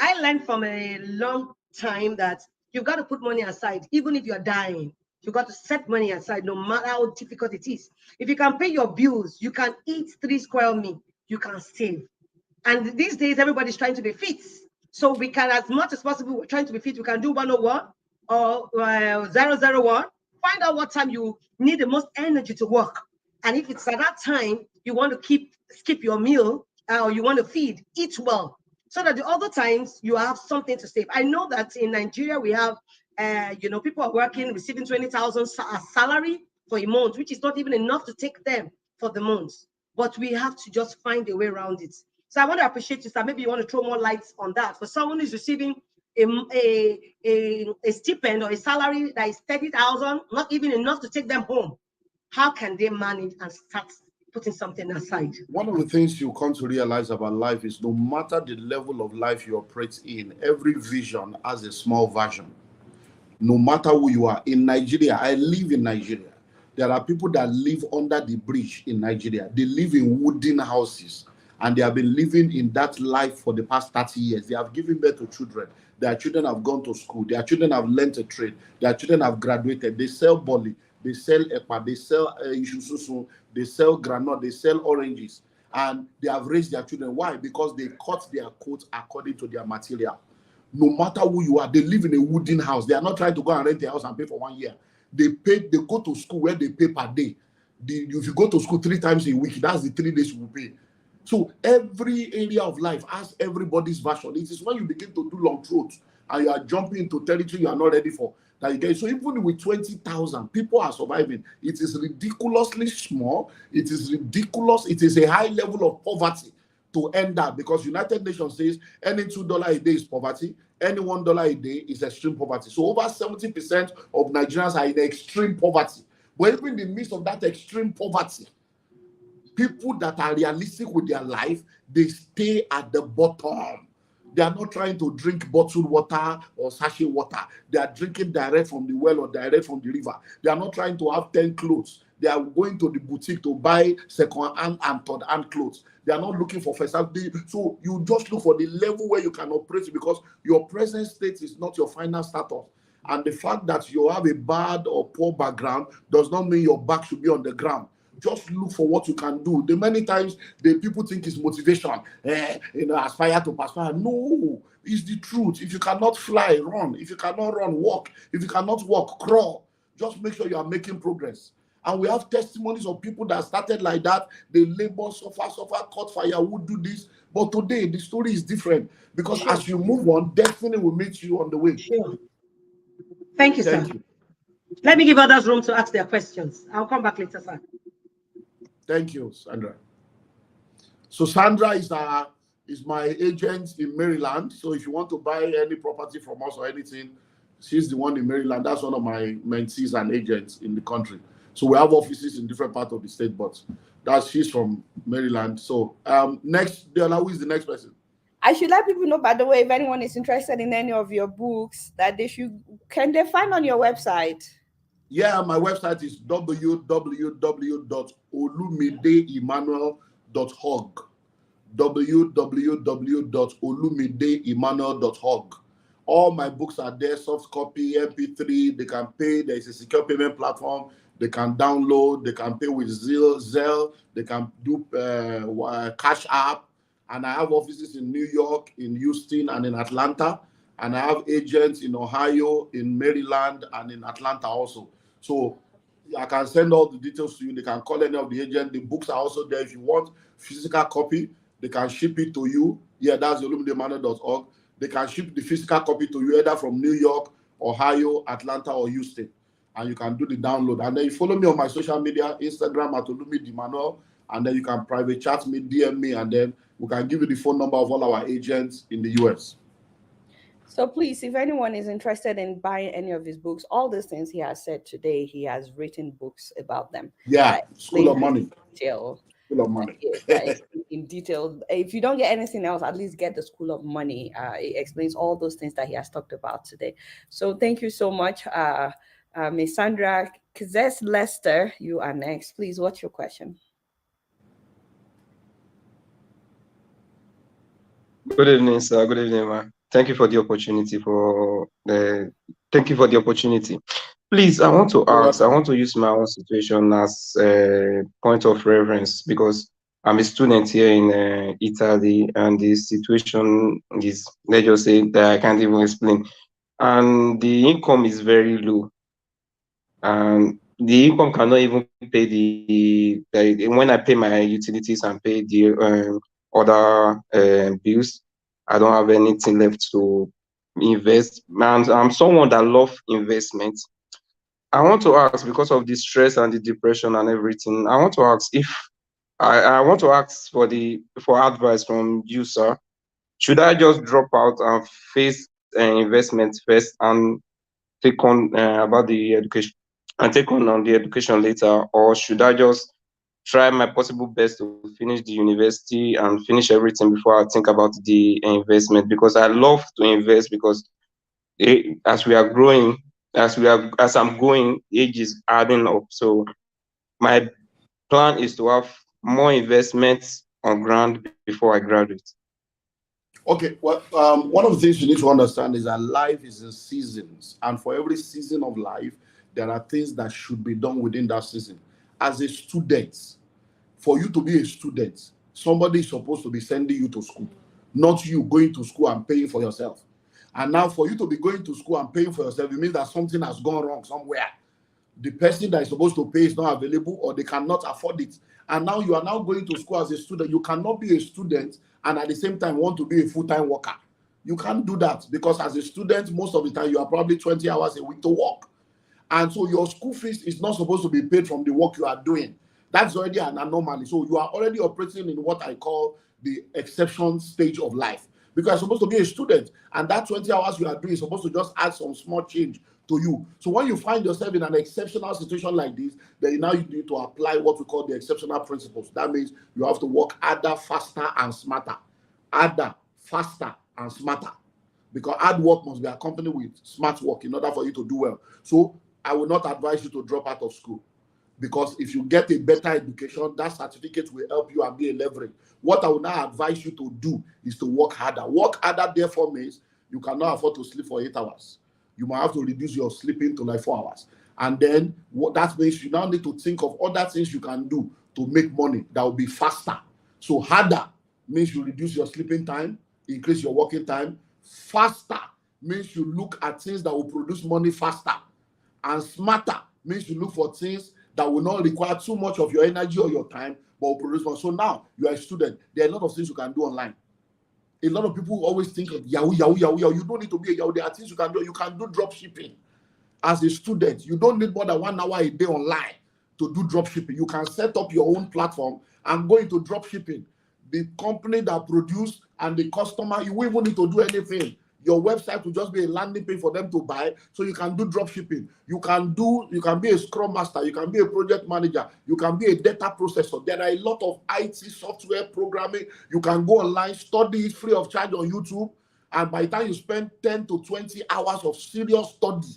I learned from a long time that you've got to put money aside, even if you're dying. You got to set money aside, no matter how difficult it is. If you can pay your bills, you can eat 3 square meal, you can save. And these days, everybody's trying to be fit. So we can, as much as possible, we're trying to be fit. We can do 101 or 001. Find out what time you need the most energy to work. And if it's at that time, you want to skip your meal or you want to feed, eat well. So that the other times you have something to save. I know that in Nigeria, we have, people are working, receiving 20,000 salary for a month, which is not even enough to take them for the month. But we have to just find a way around it. So I want to appreciate you, sir. Maybe you want to throw more lights on that. For someone who's receiving a stipend or a salary that is 30,000, not even enough to take them home, how can they manage and start putting something aside? One of the things you come to realize about life is no matter the level of life you operate in, every vision has a small version. No matter who you are. In Nigeria, I live in Nigeria. There are people that live under the bridge in Nigeria. They live in wooden houses, and they have been living in that life for the past 30 years. They have given birth to children. Their children have gone to school. Their children have learned a trade. Their children have graduated. They sell bolly. They sell epa. They sell isususu. They sell granite. They sell oranges. And they have raised their children. Why? Because they cut their coats according to their material. No matter who you are, they live in a wooden house. They are not trying to go and rent a house and pay for 1 year. They go to school where they pay per day. If you go to school 3 times a week, that's the 3 days you will pay. So every area of life has everybody's version. It is when you begin to do long throats and you are jumping into territory you are not ready for that you get. So even with 20,000 people are surviving, it is ridiculously small. It is ridiculous. It is a high level of poverty to end that, because United Nations says any $2 a day is poverty, any $1 a day is extreme poverty. So over 70% of Nigerians are in extreme poverty. But even in the midst of that extreme poverty, people that are realistic with their life, they stay at the bottom. They are not trying to drink bottled water or sachet water. They are drinking direct from the well or direct from the river. They are not trying to have 10 clothes. They are going to the boutique to buy second-hand and third-hand clothes. They are not looking for first hand. So you just look for the level where you can operate, because your present state is not your final status. And the fact that you have a bad or poor background does not mean your back should be on the ground. Just look for what you can do. The many times the people think it's motivation, aspire to perspire. No, it's the truth. If you cannot fly, run. If you cannot run, walk. If you cannot walk, crawl. Just make sure you are making progress. And we have testimonies of people that started like that. They labor, suffer, caught fire, would do this. But today, the story is different, because Sure. as you move on, destiny will meet you on the way. Sure. Thank you, Thank sir. you. Let me give others room to ask their questions. I'll come back later, sir. Thank you, Sandra. So Sandra is my agent in Maryland. So if you want to buy any property from us or anything, she's the one in Maryland. That's one of my mentees and agents in the country. So we have offices in different parts of the state, but she's from Maryland. So next, Adeola, who is the next person? I should let people know, by the way, if anyone is interested in any of your books, that can they find on your website? Yeah, my website is www.olumideemmanuel.org. www.olumideemmanuel.org. All my books are there, soft copy, MP3. They can pay. There is a secure payment platform. They can download. They can pay with Zelle. They can do Cash App. And I have offices in New York, in Houston, and in Atlanta. And I have agents in Ohio, in Maryland, and in Atlanta also. So I can send all the details to you. They can call any of the agents. The books are also there. If you want physical copy, they can ship it to you. Yeah, that's olumideemmanuel.org. They can ship the physical copy to you either from New York, Ohio, Atlanta, or Houston. And you can do the download. And then you follow me on my social media, Instagram at Olumide Emmanuel. And then you can private chat me, DM me, and then we can give you the phone number of all our agents in the US. So please, if anyone is interested in buying any of his books, all these things he has said today, he has written books about them. Yeah, School of Money. School of Money. In detail. If you don't get anything else, at least get the School of Money. It explains all those things that he has talked about today. So thank you so much, Ms. Sandra. Kazes Lester, you are next. Please, what's your question? Good evening, sir. Good evening, ma. Thank you for the opportunity. Please, I want to ask. I want to use my own situation as a point of reference, because I'm a student here in Italy, and the situation is, let's just say, that I can't even explain, and the income is very low, and the income cannot even pay when I pay my utilities and pay the other bills. I don't have anything left to invest. And I'm someone that loves investment. I want to ask, because of the stress and the depression and everything, I want to ask if I want to ask for advice from you, sir. Should I just drop out and face investment first and take on about the education and take on the education later, or should I just try my possible best to finish the university and finish everything before I think about the investment? Because I love to invest, because as we are growing, as I'm going, age is adding up. So my plan is to have more investments on ground before I graduate. Okay, well, one of the things you need to understand is that life is in seasons, and for every season of life, there are things that should be done within that season. As a student, for you to be a student, somebody is supposed to be sending you to school, not you going to school and paying for yourself. And now, for you to be going to school and paying for yourself, it means that something has gone wrong somewhere. The person that is supposed to pay is not available, or they cannot afford it. And now you are now going to school as a student. You cannot be a student and at the same time want to be a full-time worker. You can't do that, because as a student, most of the time you are probably 20 hours a week to work. And so your school fees is not supposed to be paid from the work you are doing. That's already an anomaly. So you are already operating in what I call the exception stage of life, because you're supposed to be a student, and that 20 hours you are doing is supposed to just add some small change to you. So when you find yourself in an exceptional situation like this, then now you need to apply what we call the exceptional principles. That means you have to work harder, faster, and smarter. Harder, faster, and smarter. Because hard work must be accompanied with smart work in order for you to do well. So I will not advise you to drop out of school, because if you get a better education, that certificate will help you and be a leverage. What I will now advise you to do is to work harder. Work harder, therefore, means you cannot afford to sleep for 8 hours. You might have to reduce your sleeping to like 4 hours. And then what that means, you now need to think of other things you can do to make money that will be faster. So harder means you reduce your sleeping time, increase your working time. Faster means you look at things that will produce money faster. And smarter means you look for things that will not require too much of your energy or your time, but will produce more. So now you are a student. There are a lot of things you can do online. A lot of people always think of Yahoo, Yahoo, Yahoo, Yahoo. You don't need to be a Yahoo. There are things you can do. You can do drop shipping. As a student, you don't need more than 1 hour a day online to do drop shipping. You can set up your own platform and go into drop shipping. The company that produce and the customer, you won't even need to do anything. Your website will just be a landing page for them to buy, so you can do drop shipping. You can be a scrum master, you can be a project manager, you can be a data processor. There are a lot of IT software programming. You can go online, study it free of charge on YouTube, and by the time you spend 10 to 20 hours of serious study,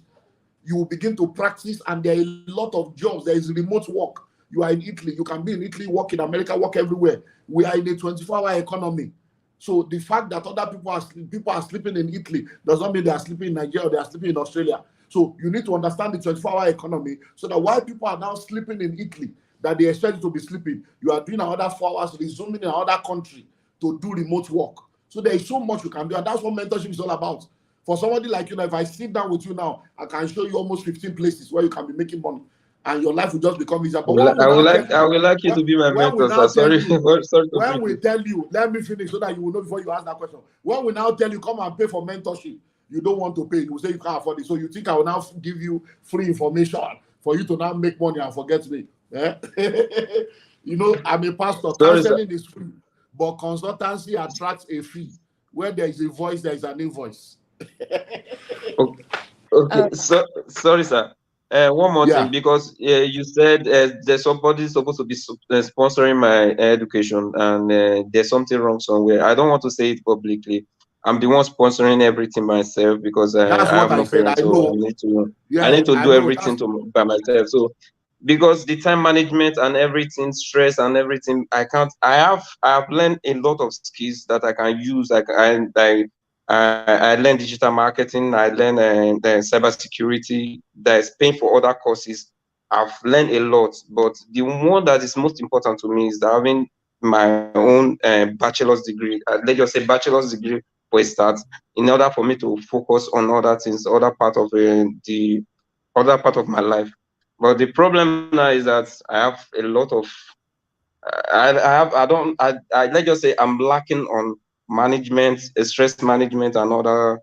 you will begin to practice, and there are a lot of jobs. There is remote work. You are in Italy, you can be in Italy, work in America, work everywhere. We are in a 24-hour economy. So the fact that other people are sleeping in Italy does not mean they are sleeping in Nigeria or they are sleeping in Australia. So you need to understand the 24-hour economy, so that while people are now sleeping in Italy, that they expect you to be sleeping, you are doing another 4 hours, resuming in another country to do remote work. So there is so much you can do, and that's what mentorship is all about. For somebody like you, if I sit down with you now, I can show you almost 15 places where you can be making money, and your life will just become easier. But when we now tell I you, would like you to be my when we mentor, now sir. tell Sorry, you, sorry to when break we you. tell you, let me finish so that you will know before you ask that question. When we now tell you, come and pay for mentorship, you don't want to pay. You say you can't afford it. So you think I will now give you free information for you to now make money and forget me. Eh? You know, I'm a pastor. Sorry, sir. Counseling is free, but consultancy attracts a fee. Where there is a voice, there is an invoice. Okay, okay. Uh, So sorry, sir. One more thing, Yeah. because you said there's somebody supposed to be sponsoring my education, and there's something wrong somewhere. I don't want to say it publicly. I'm the one sponsoring everything myself, because That's I what have I no said. I parents, so know. I Yeah, need to I do know. everything That's by myself. So because the time management and everything, stress and everything, I can't. I have learned a lot of skills that I can use. I learn digital marketing. I learn the cybersecurity. There's paying for other courses. I've learned a lot, but the one that is most important to me is that having my own bachelor's degree. Let's just say bachelor's degree for a start, in order for me to focus on other things, other part of my life. But the problem now is that I have a lot of let's just say I'm lacking on management, stress management, and other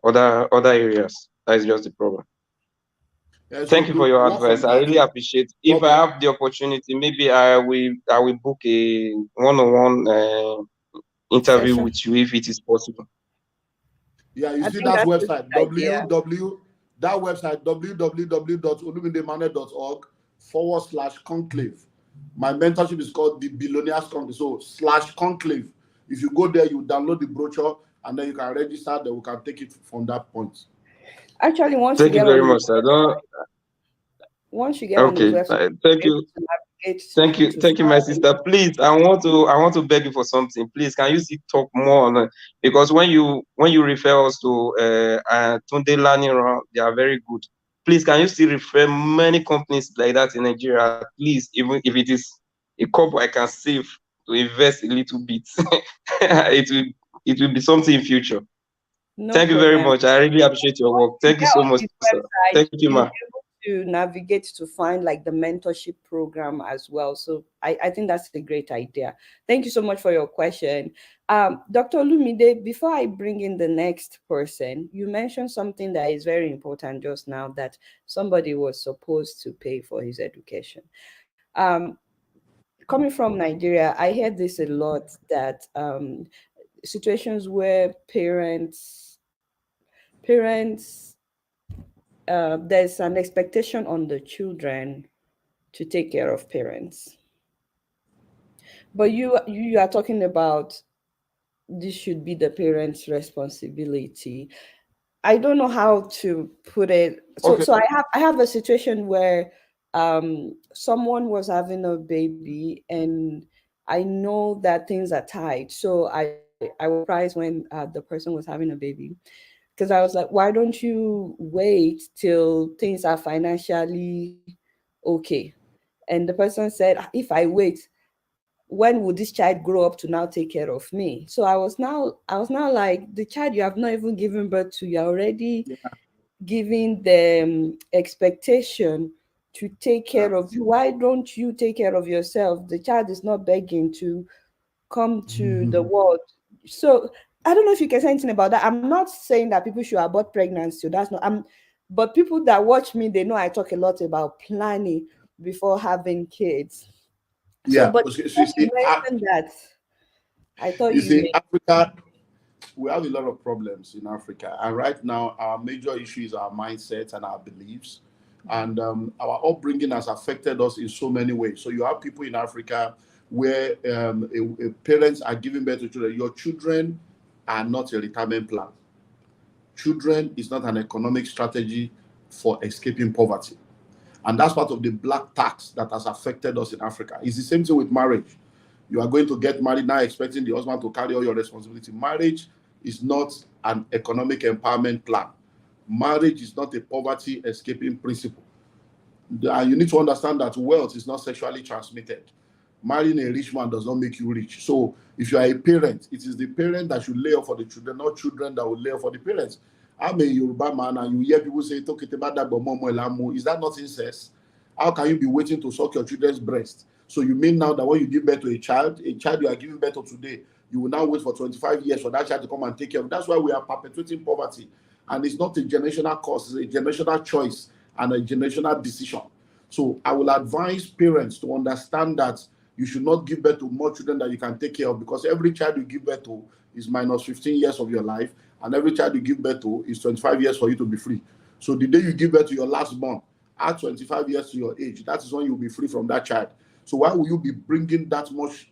areas. That is just the problem. yeah. So Thank you for do your work advice. on I that. really appreciate. If I Okay. have the opportunity, maybe I will book a one-on-one interview Session. with you if it is possible. Yeah, you I see think that that's a website, good idea. www.olumideemmanuel.org/conclave. My mentorship is called the Billionaires Conclave. So /conclave. If you go there, you download the brochure and then you can register. Then we can take it from that point. Actually, Thank you very much, sir. Don't, once you get on his okay. website, Thank you'll be able you. to navigate to Thank you, my sister. start. Please, I want to beg you for something. Please, can you still talk more on it? Because when you refer us to Tunde Laniran, they are very good. Please, can you still refer many companies like that in Nigeria? At least, even if it is a couple I can save to invest a little bit, it will be something in future. No Thank you very problem. much. I really appreciate your work. You Thank you get so on much, his sir. Thank website, you, ma. to navigate to find like the mentorship program as well. So I think that's a great idea. Thank you so much for your question. Dr. Lumide, before I bring in the next person, you mentioned something that is very important just now, that somebody was supposed to pay for his education. Um, Coming from Nigeria, I hear this a lot, that situations where parents there's an expectation on the children to take care of parents, but you are talking about this should be the parents' responsibility. I don't know how to put it. So Okay. so I have a situation where someone was having a baby, and I know that things are tight. So I was surprised when the person was having a baby, because I was like, why don't you wait till things are financially okay? And the person said, if I wait, when would this child grow up to now take care of me? So I was now like, the child you have not even given birth to, you're already Yeah. giving them expectation to take Yeah. care of you. Why don't you take care of yourself? The child is not begging to come to the world. So I don't know if you can say anything about that. I'm not saying that people should abort pregnancy. That's not. But people that watch me, they know I talk a lot about planning before having kids. So, Yeah. but So, so since you mentioned that, I thought you you see, may. Africa, we have a lot of problems in Africa, and right now our major issue is our mindset and our beliefs, and our upbringing has affected us in so many ways. So you have people in Africa where parents are giving birth to children. Your children are not a retirement plan. Children is not an economic strategy for escaping poverty. And that's part of the black tax that has affected us in Africa. It's the same thing with marriage. You are going to get married now expecting the husband to carry all your responsibility. Marriage is not an economic empowerment plan. Marriage is not a poverty escaping principle. And you need to understand that wealth is not sexually transmitted. Marrying a rich man does not make you rich. So if you are a parent, it is the parent that should lay off for the children, not children that will lay off for the parents. I'm a Yoruba man, and you hear people say, "Talk about that, but momo elamu." Is that not incest? How can you be waiting to suck your children's breast? So you mean now that when you give birth to a child you are giving birth to today, you will now wait for 25 years for that child to come and take care of? That's why we are perpetuating poverty. And it's not a generational cause, it's a generational choice and a generational decision. So I will advise parents to understand that you should not give birth to more children that you can take care of, because every child you give birth to is minus 15 years of your life, and every child you give birth to is 25 years for you to be free. So the day you give birth to your last born, add 25 years to your age. That is when you'll be free from that child. So why will you be bringing that much,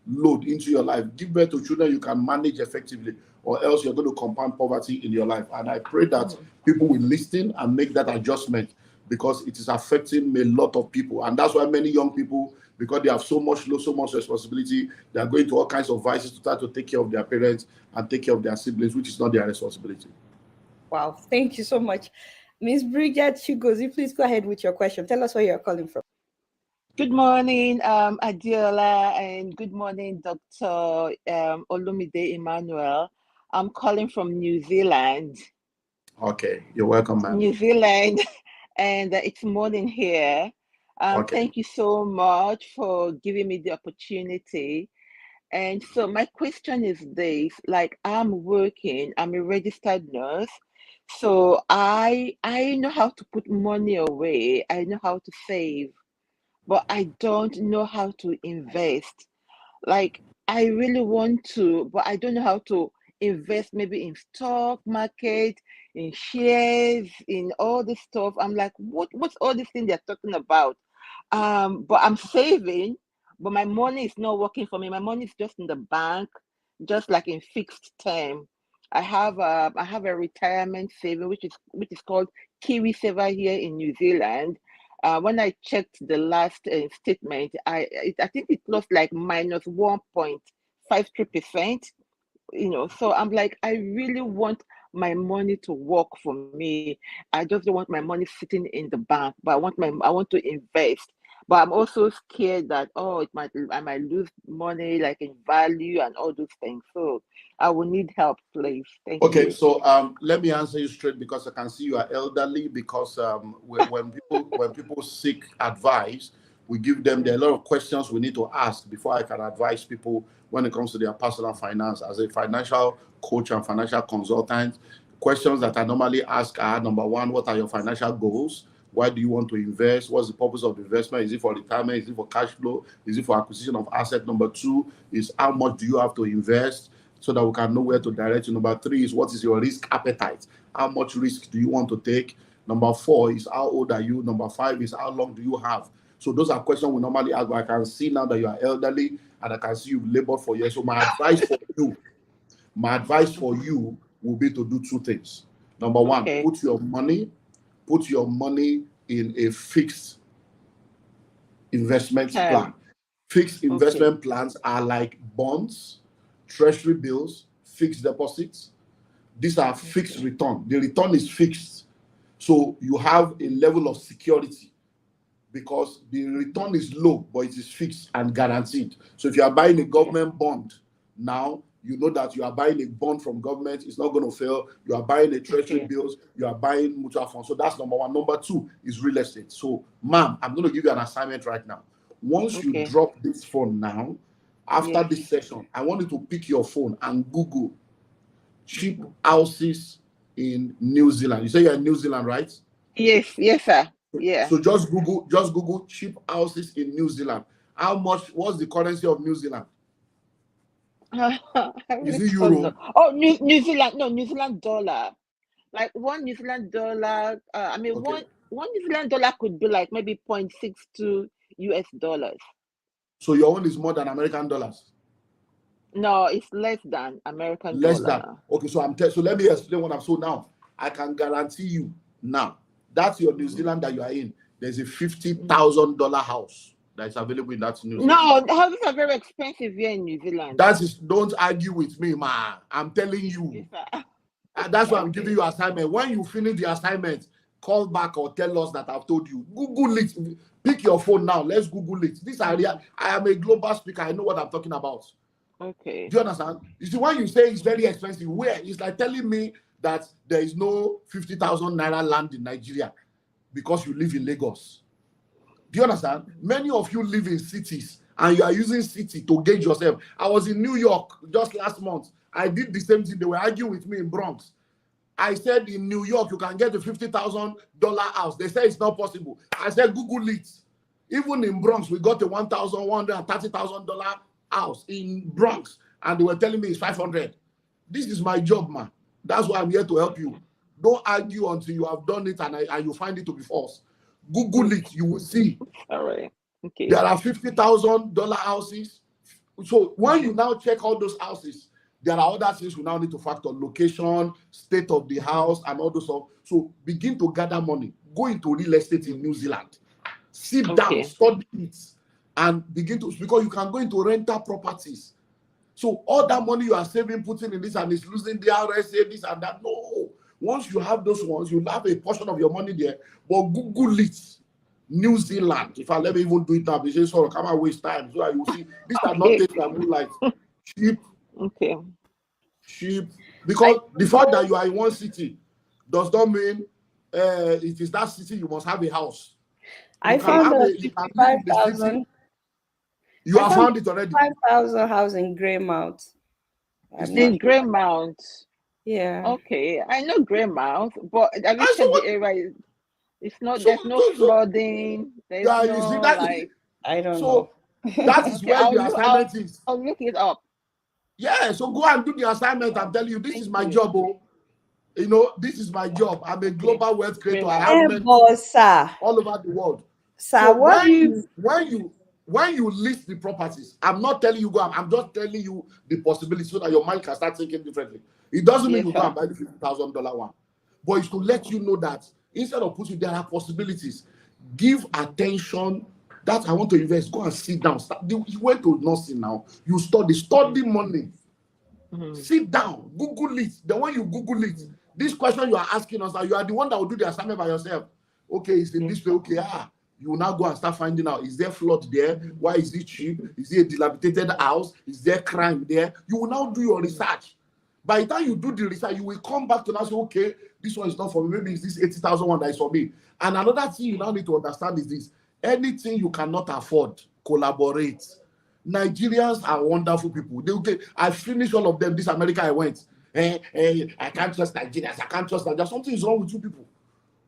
load into your life? Give birth to children you can manage effectively, or else you're going to compound poverty in your life. And I pray that people will listen and make that adjustment, because it is affecting a lot of people. And that's why many young people, because they have so much load, so much responsibility, they are going to all kinds of vices to try to take care of their parents and take care of their siblings, which is not their responsibility. Wow, thank you so much. Miss Bridget Chigozi, please go ahead with your question. Tell us where you're calling from. Good morning, Adeola, and good morning, Dr. Olumide Emmanuel. I'm calling from New Zealand. Okay, you're welcome, ma'am. New Zealand, and it's morning here. Okay. Thank you so much for giving me the opportunity. And so my question is this, like I'm a registered nurse. So I know how to put money away. I know how to save, but I don't know how to invest. Like I really want to, but I don't know how to invest maybe in stock market, in shares, in all this stuff. I'm like, what's all this thing they're talking about? But I'm saving, but my money is not working for me. My money is just in the bank, just like in fixed term. I have a retirement saving which is called Kiwi Saver here in New Zealand. When I checked the last statement, I think it lost like minus 1.53%. So I'm like, I really want my money to work for me. I just don't want my money sitting in the bank, but I want to invest. But I'm also scared that I might lose money like in value and all those things. So I will need help, please. Thank Okay, you. so let me answer you straight because I can see you are elderly. Because when people seek advice, we give them there are a lot of questions we need to ask before I can advise people when it comes to their personal finance. As a financial coach and financial consultant, questions that I normally ask are: number one, what are your financial goals? Why do you want to invest? What's the purpose of the investment? Is it for retirement? Is it for cash flow? Is it for acquisition of asset? Number two is how much do you have to invest, so that we can know where to direct you. Number three is what is your risk appetite? How much risk do you want to take? Number four is how old are you? Number five is how long do you have? So those are questions we normally ask, but I can see now that you are elderly and I can see you've labored for years. So my advice for you will be to do two things. Number one, Okay. put your money in a fixed investment plan. Term. Fixed Okay. investment plans are like bonds, treasury bills, fixed deposits. These are fixed Okay. return. The return is fixed. So you have a level of security because the return is low, but it is fixed and guaranteed. So if you are buying a Okay. government bond now, you know that you are buying a bond from government. It's not going to fail. You are buying a treasury Okay. bills. You are buying mutual funds. So that's number one. Number two is real estate. So, ma'am, I'm going to give you an assignment right now. Once you Okay. drop this phone now, after Yes. this session, I want you to pick your phone and Google cheap houses in New Zealand. You say you're in New Zealand, right? Yes. Yes, sir. Yeah. So just Google cheap houses in New Zealand. How much? What's the currency of New Zealand? I Is really it don't know. euro? Oh, New Zealand. No, New Zealand dollar. Like one New Zealand dollar. I mean, Okay. one New Zealand dollar could be like maybe 0.62 US dollars. So your own is more than American dollars. No, it's less than American Less dollar than. now. Okay, so let me explain what I'm so now. I can guarantee you now that's your New Mhm. Zealand that you are in. There's a $50,000 house that is available in that New Zealand. No, houses are very expensive here in New Zealand. That is, don't argue with me, man. I'm telling you. Yes, sir. And that's why I'm giving Okay. you assignment. When you finish the assignment, call back or tell us that I've told you. Google it. Pick your phone now. Let's Google it. These are real. I am a global speaker. I know what I'm talking about. Okay. Do you understand? You see, when you say it's very expensive, where it's like telling me that there is no 50,000 naira land in Nigeria because you live in Lagos. Do you understand? Many of you live in cities and you are using city to gauge yourself. I was in New York just last month. I did the same thing. They were arguing with me in Bronx. I said in New York, you can get a $50,000 house. They said it's not possible. I said, Google it. Even in Bronx, we got a $130,000 house in Bronx, and they were telling me it's 500. This is my job, man. That's why I'm here to help you. Don't argue until you have done it and you find it to be false. Google it, you will see. All right. There Okay. are $50,000 houses. So when you now check all those houses, there are other things we now need to factor: location, state of the house, and all those stuff. So begin to gather money. Go into real estate in New Zealand. Sit down, Okay. study it, and begin to, because you can go into rental properties. So all that money you are saving, putting in this, and it's losing the RSA, this and that. No. Once you have those ones, you'll have a portion of your money there. But Google it. New Zealand. If I let me even do it now, they say, sorry, come and waste time. So you will see, these are not Okay. things that move like cheap, Okay. cheap. I Because the fact that you are in one city does not mean it is that city you must have a house. I You can found have a you can live fifty-five in the city. thousand. You I have found found it already. 5,000 house in Greymouth. It's I'm not In not. sure. Greymount. Yeah. Okay. I know Greymount, but have you And so checked the what? area? It's not, So, there's no so, so flooding. There's yeah, you see no that. like, I don't know. So that is okay, where the assignment is. I'll look it up. Yeah. So go and do the assignment. I'm telling you, this is Thank my you. job. Oh, this is my job. I'm a Okay. global wealth creator. I Greymount. have Eh, mentors but sir, all over the world. sir, So what do you? when you list the properties, I'm not telling you go. I'm just telling you the possibility so that your mind can start thinking differently. It doesn't mean Yes, you go sir. and buy the $50,000 one, but it's to let you know that instead of putting there are possibilities. Give attention. That I want to invest. Go and sit down. You went to nursing now. You study money. Mhm. Sit down, Google it. Then when you Google it, this question you are asking us now, you are the one that will do the assignment by yourself. Okay, it's in Yes, this way. sir. Okay, You will now go and start finding out, is there flood there? Why is it cheap? Is it a dilapidated house? Is there crime there? You will now do your research. By the time you do the research, you will come back to now say, okay, this one is not for me. Maybe it's this 80,000 one that is for me. And another thing you now need to understand is this. Anything you cannot afford, collaborate. Nigerians are wonderful people. I finished all of them. This America I went. I can't trust Nigerians. I can't trust Nigerians. Something is wrong with you people.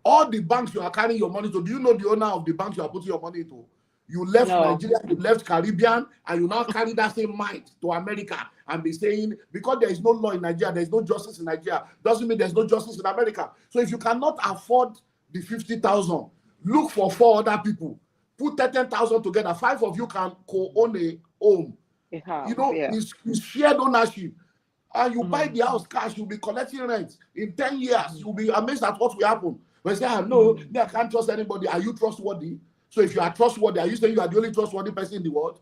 All the banks you are carrying your money to, do you know the owner of the banks you are putting your money into? You left Nigeria, you left Caribbean, and you now carry that same mind to America and be saying, because there is no law in Nigeria, there is no justice in Nigeria, doesn't mean there's no justice in America. So if you cannot afford the 50,000, look for 4 other people. Put 10,000 together. 5 of you can co-own a home. It's shared ownership. And you buy the house cash, you'll be collecting rent. In 10 years, you'll be amazed at what will happen. When you say, no, I can't trust anybody. Are you trustworthy? So if you are trustworthy, are you saying you are the only trustworthy person in the world?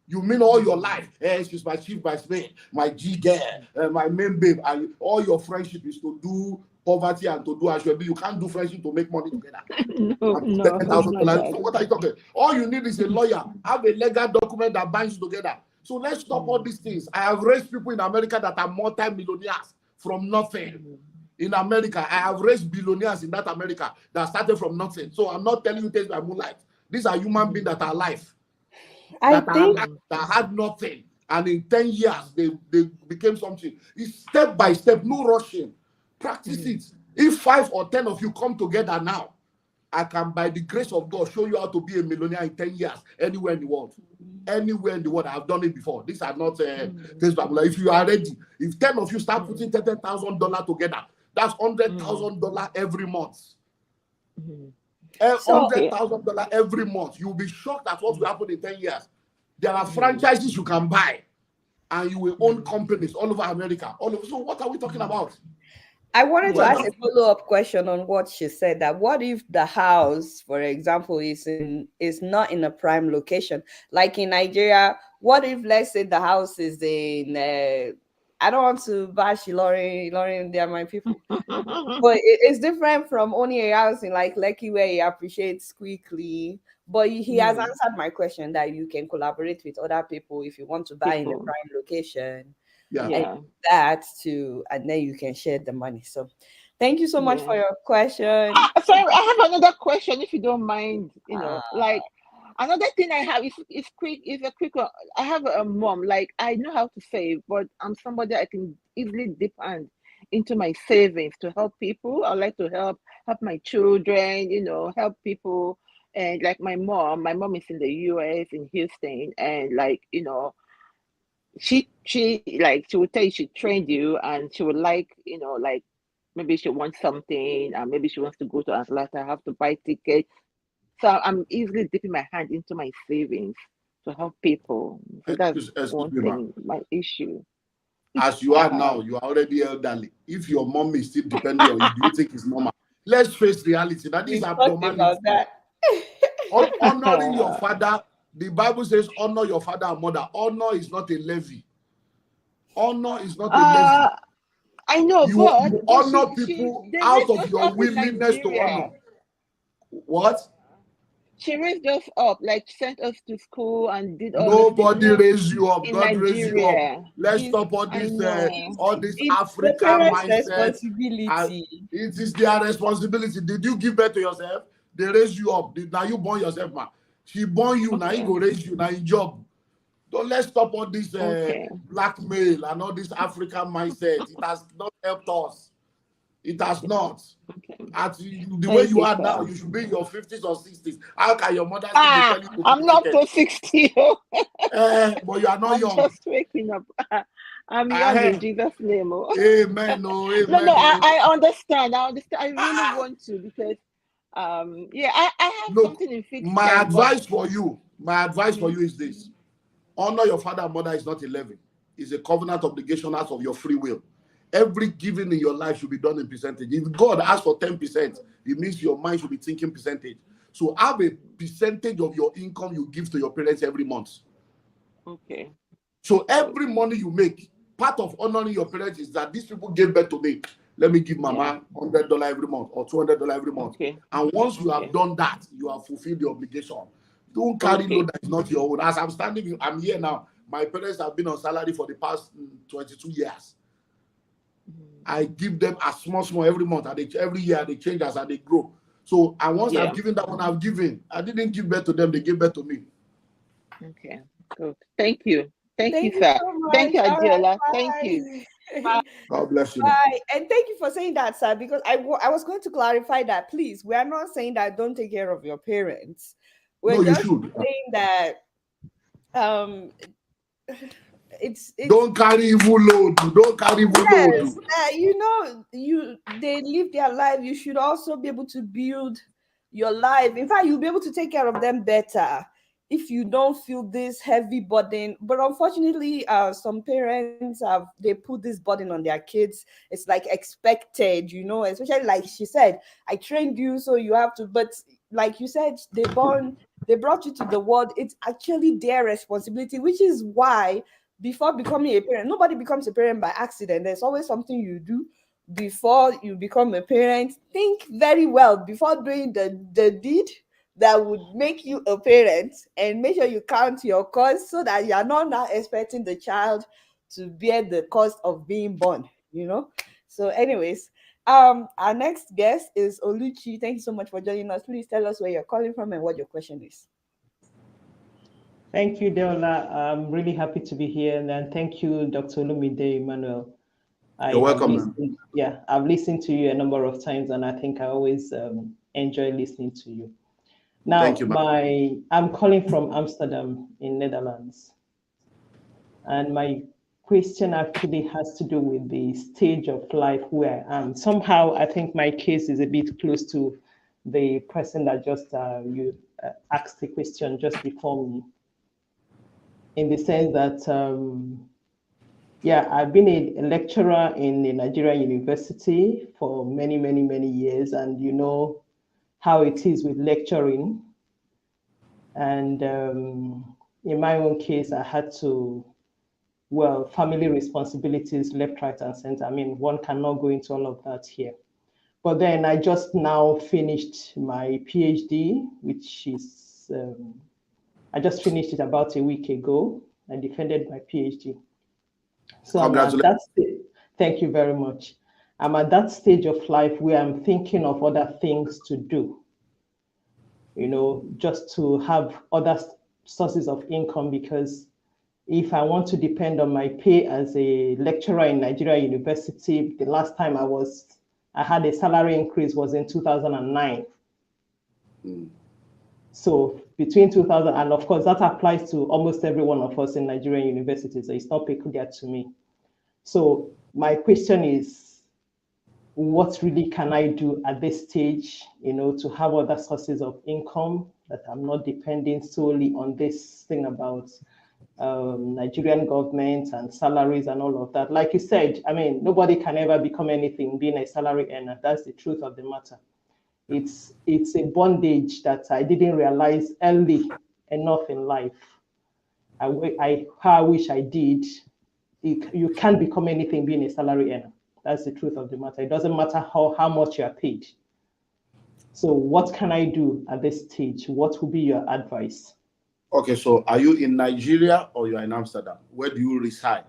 You mean all your life, she's my chief by Spain, my G girl, my main babe, and all your friendship is to do poverty and to do ashwabi. You can't do friendship to make money together. No, So what are you talking? All you need is a lawyer. Have a legal document that binds you together. So let's stop all these things. I have raised people in America that are multi-millionaires from nothing. In America, I have raised billionaires in that America that started from nothing. So I'm not telling you things by moonlight. These are human beings that are alive. That had nothing. And in 10 years, they became something. It's step by step, no rushing. Practice it. If 5 or 10 of you come together now, I can, by the grace of God, show you how to be a millionaire in 10 years, anywhere in the world. Anywhere in the world. I've done it before. These are not things. If you are ready, if 10 of you start putting $10,000 together, that's $100,000 every month. $100,000 every month. You'll be shocked at what will happen in 10 years. There are franchises you can buy, and you will own companies all over America. So what are we talking about? I wanted to ask a follow-up question on what she said. That what if the house, for example, is not in a prime location, like in Nigeria? What if, let's say, the house is in I don't want to bash Lauren, they are my people. But it's different from owning a house in like Lekki where he appreciates quickly. But he has answered my question that you can collaborate with other people if you want to buy in a prime location. And that too, and then you can share the money. So thank you so much for your question. Sorry, I have another question if you don't mind. Like another thing I have is a quick one. I have a mom, like I know how to save, but I'm somebody I can easily depend into my savings to help people. I like to help my children, help people. And like my mom is in the US in Houston, and like, she will tell you she trained you, and she would like, like maybe she wants something, and maybe she wants to go to Atlanta, have to buy ticket. So I'm easily dipping my hand into my savings to help people. So that's one thing, my issue. As you are now, you are already elderly. If your mom is still depending on you, do you think it's normal? Let's face reality. That is abnormality. Honoring your father, the Bible says, honor your father and mother. Honor is not a levy. Honor is not a levy. I know, you honor people out of your willingness to honor. What? She raised us up, like sent us to school and did all. Nobody raised you up. God Nigeria. raised you up. Let's stop all this African mindset. Responsibility. It is their responsibility. Did you give birth to yourself? They raised you up. Now you born yourself, man. She born you. Now he go raise you. Now in job. Don't let's stop all this blackmail and all this African mindset. It has not helped us. It has not. At the way you are now, you should be in your 50s or 60s. How can your mother tell you to I'm not so 60. But you are not young. I'm just waking up. I'm young in Jesus' name. Amen. Amen. No, I understand. I really want to, because I have something in fixed. My advice for you is this. Honor your father and mother is not a levy. It's a covenant obligation out of your free will. Every giving in your life should be done in percentage. If God asks for 10%, it means your mind should be thinking percentage. So have a percentage of your income you give to your parents every month. Okay. So every money you make, part of honoring your parents is that these people gave birth to me. let me give Yeah. mama $100 every month or $200 every month. Okay. And once you have Okay. done that, you have fulfilled the obligation. Don't carry load Okay. that is not your own. As I'm standing, I'm here now. My parents have been on salary for the past 22 years. Mm. I give them a small every month, and every year they change as they grow. So, and once I've Yeah. given that one, I've given. I didn't give birth to them; they gave birth to me. Okay. Good. Thank you. Thank you, Thank you sir. so Thank much. you, All right, Adeola. Thank you. bye. God bless you, man. Bye. And thank you for saying that, sir, because I was going to clarify that. Please, we are not saying that don't take care of your parents. We're No, you just should. saying that um it's Don't carry evil load. Don't carry evil yes, load. you know, they live their life. You should also be able to build your life. In fact, you'll be able to take care of them better if you don't feel this heavy burden. But unfortunately, some parents they put this burden on their kids. It's like expected, you know, especially like she said, I trained you, so you have to. But like you said, they brought you to the world. It's actually their responsibility, which is why before becoming a parent, nobody becomes a parent by accident. There's always something you do before you become a parent. Think very well before doing the deed that would make you a parent, and make sure you count your cost so that you're not now expecting the child to bear the cost of being born, you know. So anyways, our next guest is Oluchi. Thank you so much for joining us. Please tell us where you're calling from and what your question is. Thank you, Deola. I'm really happy to be here, and thank you, Dr. Olumide Emmanuel. You're I have welcome, man. listened, yeah, I've listened to you a number of times, and I think I always enjoy listening to you. Thank Now, you, man. I'm calling from Amsterdam in Netherlands, and my question actually has to do with the stage of life where I am. Somehow, I think my case is a bit close to the person that just you asked the question just before me, in the sense that yeah, I've been a lecturer in a Nigerian university for many, many, many years, and you know how it is with lecturing. And in my own case, I had to, well, family responsibilities left, right, and center. I mean, one cannot go into all of that here. But then I just now finished my PhD, which is, I just finished it about a week ago. I defended my PhD. So I'm at Congratulations. that stage. Thank you very much. I'm at that stage of life where I'm thinking of other things to do, you know, just to have other sources of income, because if I want to depend on my pay as a lecturer in Nigeria University, the last time I had a salary increase was in 2009. Mm. So between 2000, and of course that applies to almost every one of us in Nigerian universities. So it's not peculiar to me. So my question is, what really can I do at this stage, you know, to have other sources of income that I'm not depending solely on this thing about Nigerian government and salaries and all of that. Like you said, I mean, nobody can ever become anything being a salary earner. That's the truth of the matter. It's a bondage that I didn't realize early enough in life. How I wish I did. You can't become anything being a salary earner. That's the truth of the matter. It doesn't matter how much you are paid. So what can I do at this stage? What would be your advice? Okay, so are you in Nigeria or you are in Amsterdam? Where do you reside?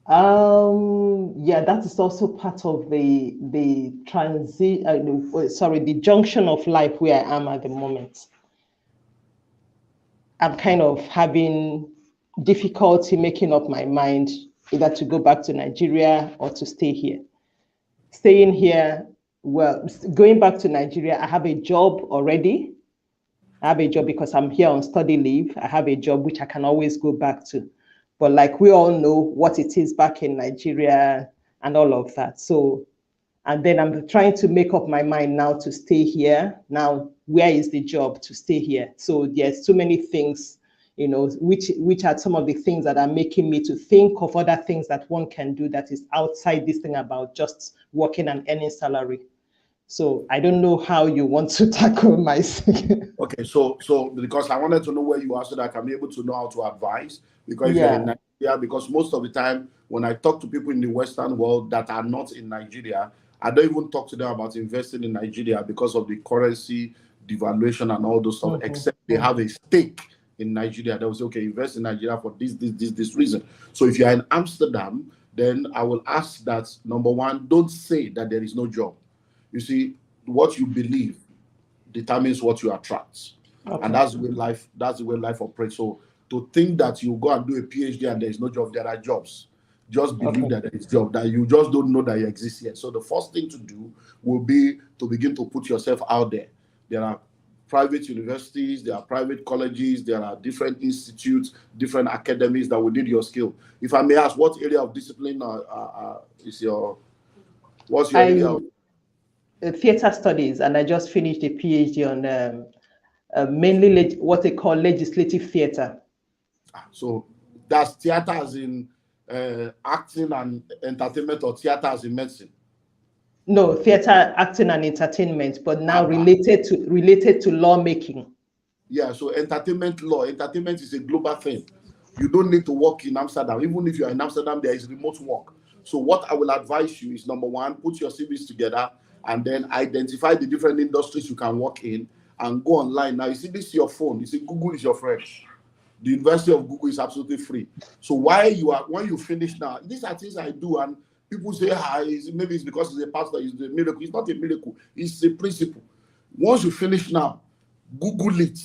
Yeah, that is also part of the transit. Sorry, the junction of life where I am at the moment. I'm kind of having difficulty making up my mind either to go back to Nigeria or to stay here. Staying here, well, going back to Nigeria, I have a job already. I have a job because I'm here on study leave. I have a job which I can always go back to. But like we all know what it is back in Nigeria and all of that. So, and then I'm trying to make up my mind now to stay here. Now, where is the job to stay here? So there's too many things, you know, which are some of the things that are making me to think of other things that one can do that is outside this thing about just working and earning salary. So I don't know how you want to tackle my second. Okay, so because I wanted to know where you are so that I can be able to know how to advise. Because if you're in Yeah. Nigeria, because most of the time when I talk to people in the Western world that are not in Nigeria, I don't even talk to them about investing in Nigeria because of the currency devaluation and all those stuff, except they have a stake in Nigeria. They will say, okay, invest in Nigeria for this reason. So if you're in Amsterdam, then I will ask that number one, don't say that there is no job. You see, what you believe determines what you attract. And Okay. that's the way life operates. So to think that you go and do a PhD and there is no job, there are jobs. Just believe Okay. that there is job, that you just don't know that you exist yet. So the first thing to do will be to begin to put yourself out there. There are private universities, there are private colleges, there are different institutes, different academies that will need your skill. If I may ask, what area of discipline what's your area I of? theater studies, and I just finished a PhD on mainly what they call legislative theater. So that's theater as in acting and entertainment, or theater as in medicine? No, theater, acting, and entertainment, but now Abba. related to lawmaking. Yeah, so entertainment law. Entertainment is a global thing. You don't need to work in Amsterdam. Even if you're in Amsterdam, there is remote work. So what I will advise you is, number one, put your CVs together and then identify the different industries you can work in and go online. Now, you see, this is your phone. You see, Google is your friend. The University of Google is absolutely free. So when you finish now, these are things I do, and people say, maybe it's because it's a pastor, it's a miracle. It's not a miracle, it's a principle. Once you finish now, Google it.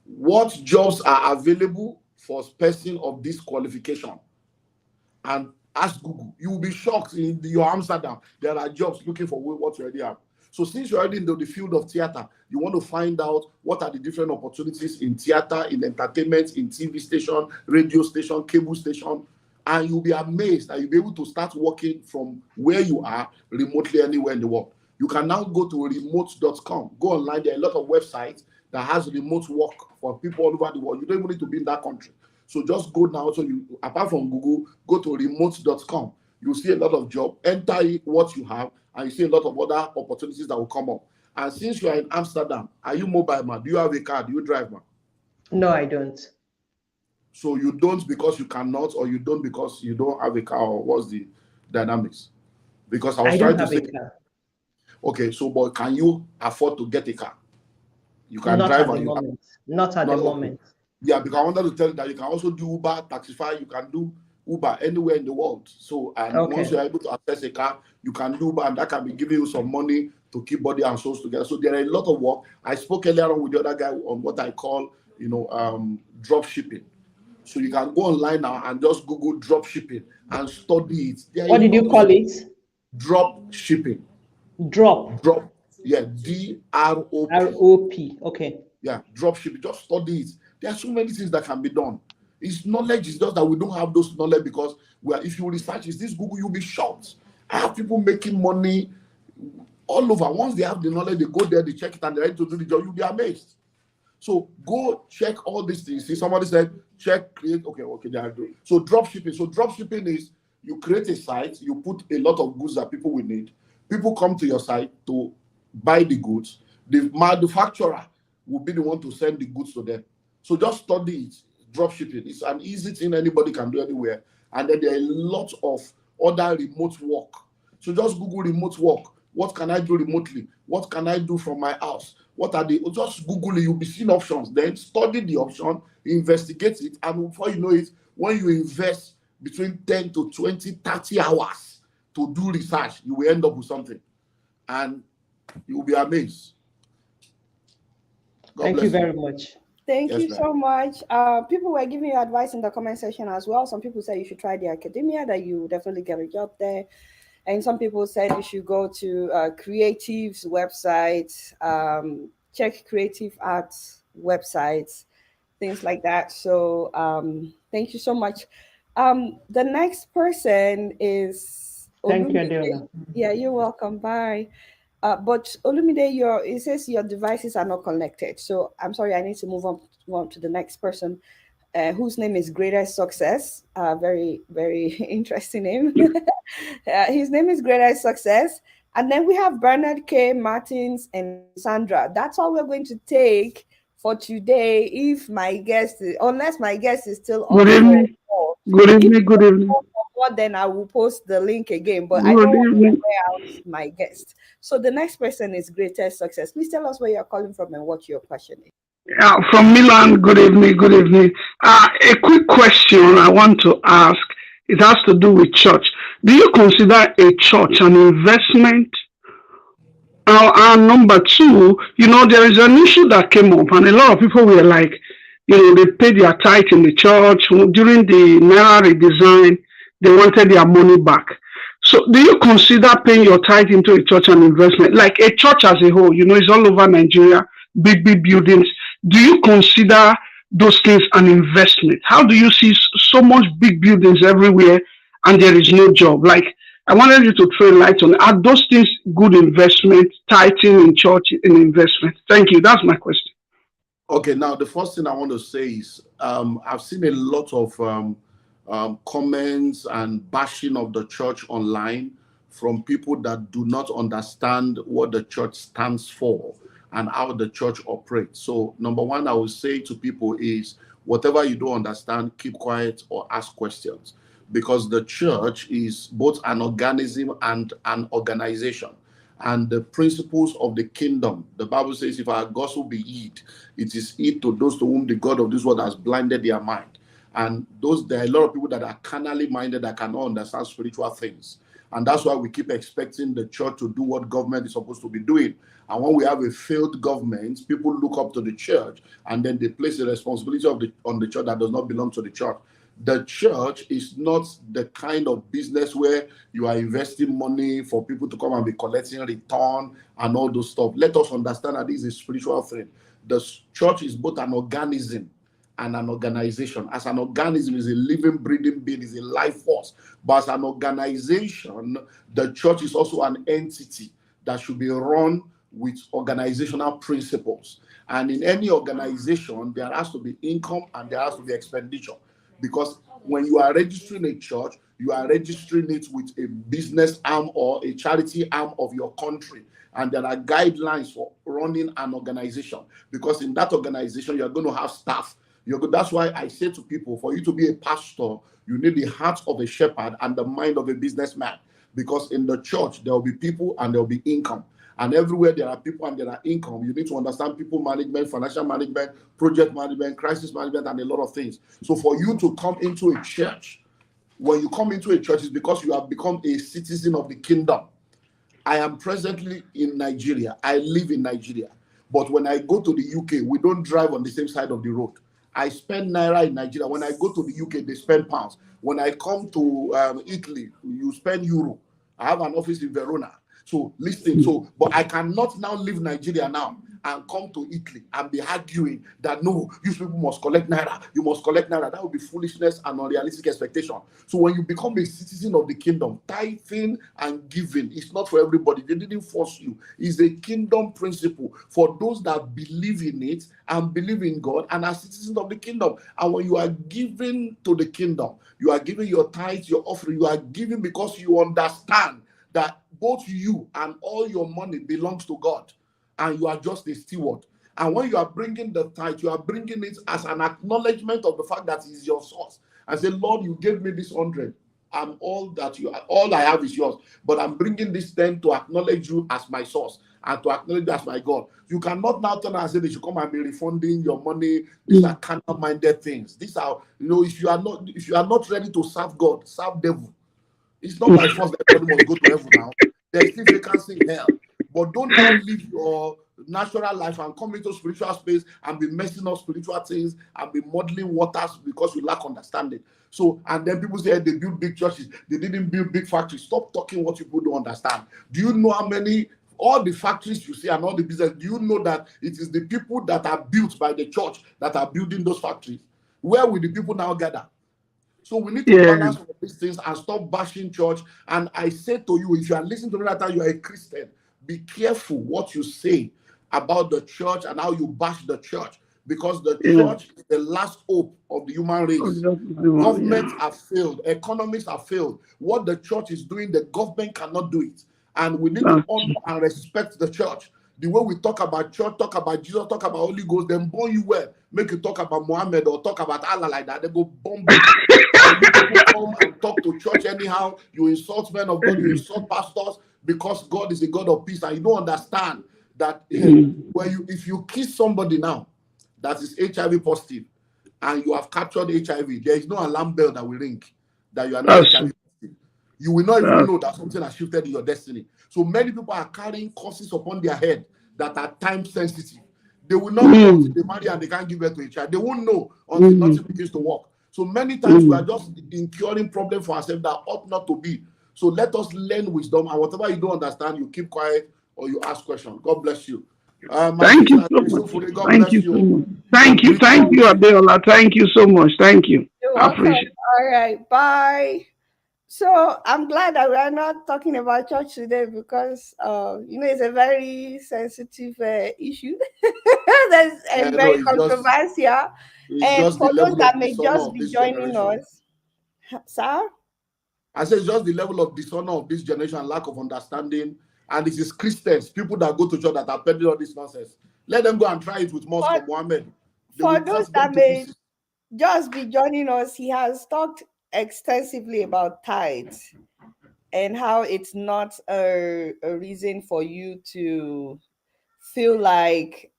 What jobs are available for a person of this qualification? And ask Google. You will be shocked in your Amsterdam. There are jobs looking for what you already have. So since you're already in the field of theater, you want to find out what are the different opportunities in theater, in entertainment, in TV station, radio station, cable station, and you'll be amazed that you'll be able to start working from where you are remotely anywhere in the world. You can now go to remote.com. Go online. There are a lot of websites that has remote work for people all over the world. You don't even need to be in that country. So just go now. So you, apart from Google, go to remote.com. You'll see a lot of job. Enter what you have, and you see a lot of other opportunities that will come up. And since you are in Amsterdam, are you mobile, man? Do you have a car? Do you drive, man? No, I don't. So you don't because you cannot, or you don't because you don't have a car, or what's the dynamics? Because I was I don't trying to have say, a car. okay, so but can you afford to get a car? You can Not drive, at the and you have moment. Not at the not okay. moment. Yeah, because I wanted to tell you that you can also do Uber, Taxify, you can do Uber anywhere in the world. So, and once Okay. you're able to access a car, you can do Uber, and that can be giving you some money to keep body and souls together. So there are a lot of work. I spoke earlier on with the other guy on what I call, drop shipping. So you can go online now and just Google drop shipping and study it. There are a What did you lot of call it? drop shipping. Drop. Drop, yeah, DROP. ROP. Okay. Yeah, drop shipping. Just study it. There are so many things that can be done. It's knowledge, is just that we don't have those knowledge because if you research is this Google, you'll be shocked. I have people making money all over. Once they have the knowledge, they go there, they check it, and they're ready to do the job. You'll be amazed. So go check all these things. See, somebody said, check, create. Okay, they are doing. So drop shipping. So drop shipping is you create a site, you put a lot of goods that people will need. People come to your site to buy the goods. The manufacturer will be the one to send the goods to them. So just study it. Drop shipping. It's an easy thing anybody can do anywhere. And then there are a lot of other remote work. So just Google remote work. What can I do remotely? What can I do from my house? What are the, just Google it, you'll be seeing options. Then study the option, investigate it, and before you know it, when you invest between 10 to 20, 30 hours to do research, you will end up with something. And you will be amazed. God Thank you bless you. very much. Thank Yes, you ma'am. so much. People were giving you advice in the comment section as well. Some people say you should try the academia, that you definitely get a job there. And some people said you should go to creatives websites, check creative arts websites, things like that. So thank you so much. The next person is Thank you, Olumide. Adeola. Yeah, you're welcome. Bye. But Olumide, it says your devices are not connected. So I'm sorry, I need to move on to the next person, whose name is Greater Success. Very, very interesting name. His name is Greater Success. And then we have Bernard K, Martins, and Sandra. That's all we're going to take for today. If my guest, unless my guest is still up Good for evening. more. Good If evening. Good evening. for more, then I will post the link again. But I don't Good want to evening. wear out my guest. So the next person is Greatest Success. Please tell us where you're calling from and what your question is. From Milan, good evening. Good evening. A quick question I want to ask. It has to do with church. Do you consider a church an investment? And number two, there is an issue that came up, and a lot of people were like, they paid their tithe in the church during the Naira redesign. They wanted their money back. So, do you consider paying your tithe into a church an investment? Like a church as a whole, it's all over Nigeria, big, big buildings. Do you consider those things an investment? How do you see so much big buildings everywhere and there is no job? Like, I wanted you to throw a light on, are those things good investment, tithing in church an investment? Thank you. That's my question. Okay, now the first thing I want to say is I've seen a lot of comments and bashing of the church online from people that do not understand what the church stands for and how the church operates. So, number one, I would say to people is whatever you don't understand, keep quiet or ask questions, because the church is both an organism and an organization. And the principles of the kingdom, the Bible says, if our gospel be hid, it is hid to those to whom the God of this world has blinded their mind. And there are a lot of people that are carnally minded that cannot understand spiritual things. And that's why we keep expecting the church to do what government is supposed to be doing. And when we have a failed government, people look up to the church and then they place the responsibility on the church that does not belong to the church. The church is not the kind of business where you are investing money for people to come and be collecting return and all those stuff. Let us understand that this is a spiritual thing. The church is both an organism and an organization. As an organism, is a living, breathing being, is a life force. But as an organization, the church is also an entity that should be run with organizational principles. And in any organization, there has to be income and there has to be expenditure. Because when you are registering a church, you are registering it with a business arm or a charity arm of your country. And there are guidelines for running an organization. Because in that organization, you're going to have staff. That's why I say to people, for you to be a pastor, you need the heart of a shepherd and the mind of a businessman. Because in the church, there will be people and there will be income. And everywhere there are people and there are income, you need to understand people management, financial management, project management, crisis management, and a lot of things. So for you to come into a church, when you come into a church, it's because you have become a citizen of the kingdom. I am presently in Nigeria. I live in Nigeria. But when I go to the UK, we don't drive on the same side of the road. I spend Naira in Nigeria. When I go to the UK, they spend pounds. When I come to Italy, you spend euro. I have an office in Verona. So listen, but I cannot now leave Nigeria now and come to Italy and be arguing that no, you people must collect Naira, you must collect Naira. That would be foolishness and unrealistic expectation. So when you become a citizen of the kingdom, tithing and giving is not for everybody. They didn't force you. It's a kingdom principle for those that believe in it and believe in God and are citizens of the kingdom. And when you are giving to the kingdom, you are giving your tithe, your offering, you are giving because you understand that both you and all your money belongs to God, and you are just a steward. And when you are bringing the tithe, you are bringing it as an acknowledgement of the fact that it is your source. And say, Lord, you gave me this 100. I'm all I have is yours. But I'm bringing this 10 to acknowledge you as my source and to acknowledge you as my God. You cannot now turn and say they should come and be refunding your money. These are carnal-minded things. These are, if you are not ready to serve God, serve devil. It's not by force that everybody must go to heaven now. There's still vacancy in hell. But don't now live your natural life and come into spiritual space and be messing up spiritual things and be muddling waters because you lack understanding. So, and then people say they build big churches. They didn't build big factories. Stop talking what people don't understand. Do you know how many, all the factories you see and all the business, do you know that it is the people that are built by the church that are building those factories? Where will the people now gather? So we need to balance all these things and stop bashing church. And I say to you, if you are listening to me right now, you are a Christian, be careful what you say about the church and how you bash the church, because the church is the last hope of the human race. Governments have failed, economics have failed. What the church is doing, the government cannot do it. And we need to honor and respect the church. The way we talk about church, talk about Jesus, talk about Holy Ghost, then born you well, make you talk about Muhammad or talk about Allah like that, they go bomb you. And you people come and talk to church anyhow, you insult men of God, you insult pastors, because God is a God of peace, and you don't understand that if you kiss somebody now that is HIV positive and you have captured HIV, there is no alarm bell that will ring that you are not HIV positive. You will not even know that something has shifted in your destiny. So many people are carrying curses upon their head that are time sensitive. They will not know until they marry and they can't give birth to a child. They won't know until nothing begins to work. So many times we are just incurring problems for ourselves that ought not to be. So let us learn wisdom, and whatever you don't understand, you keep quiet or you ask questions. God bless you. My Thank you sister, so much. God Thank bless you so you. much. Thank you, Greetings. Adeola. Thank you so much. Thank you. You're I welcome. appreciate it. All right, bye. So I'm glad that we are not talking about church today, because it's a very sensitive issue. That's No, very controversial. it's And just the for those level that of may dishonor just of be this joining generation. us, sir. I say it's just the level of dishonor of this generation, lack of understanding. And it is Christians, people that go to church, that are peddling all this nonsense. Let them go and try it with Mosque For, or Muhammad. They for will those cut them that to may pieces. just be joining us, he has talked extensively about tithes and how it's not a reason for you to feel like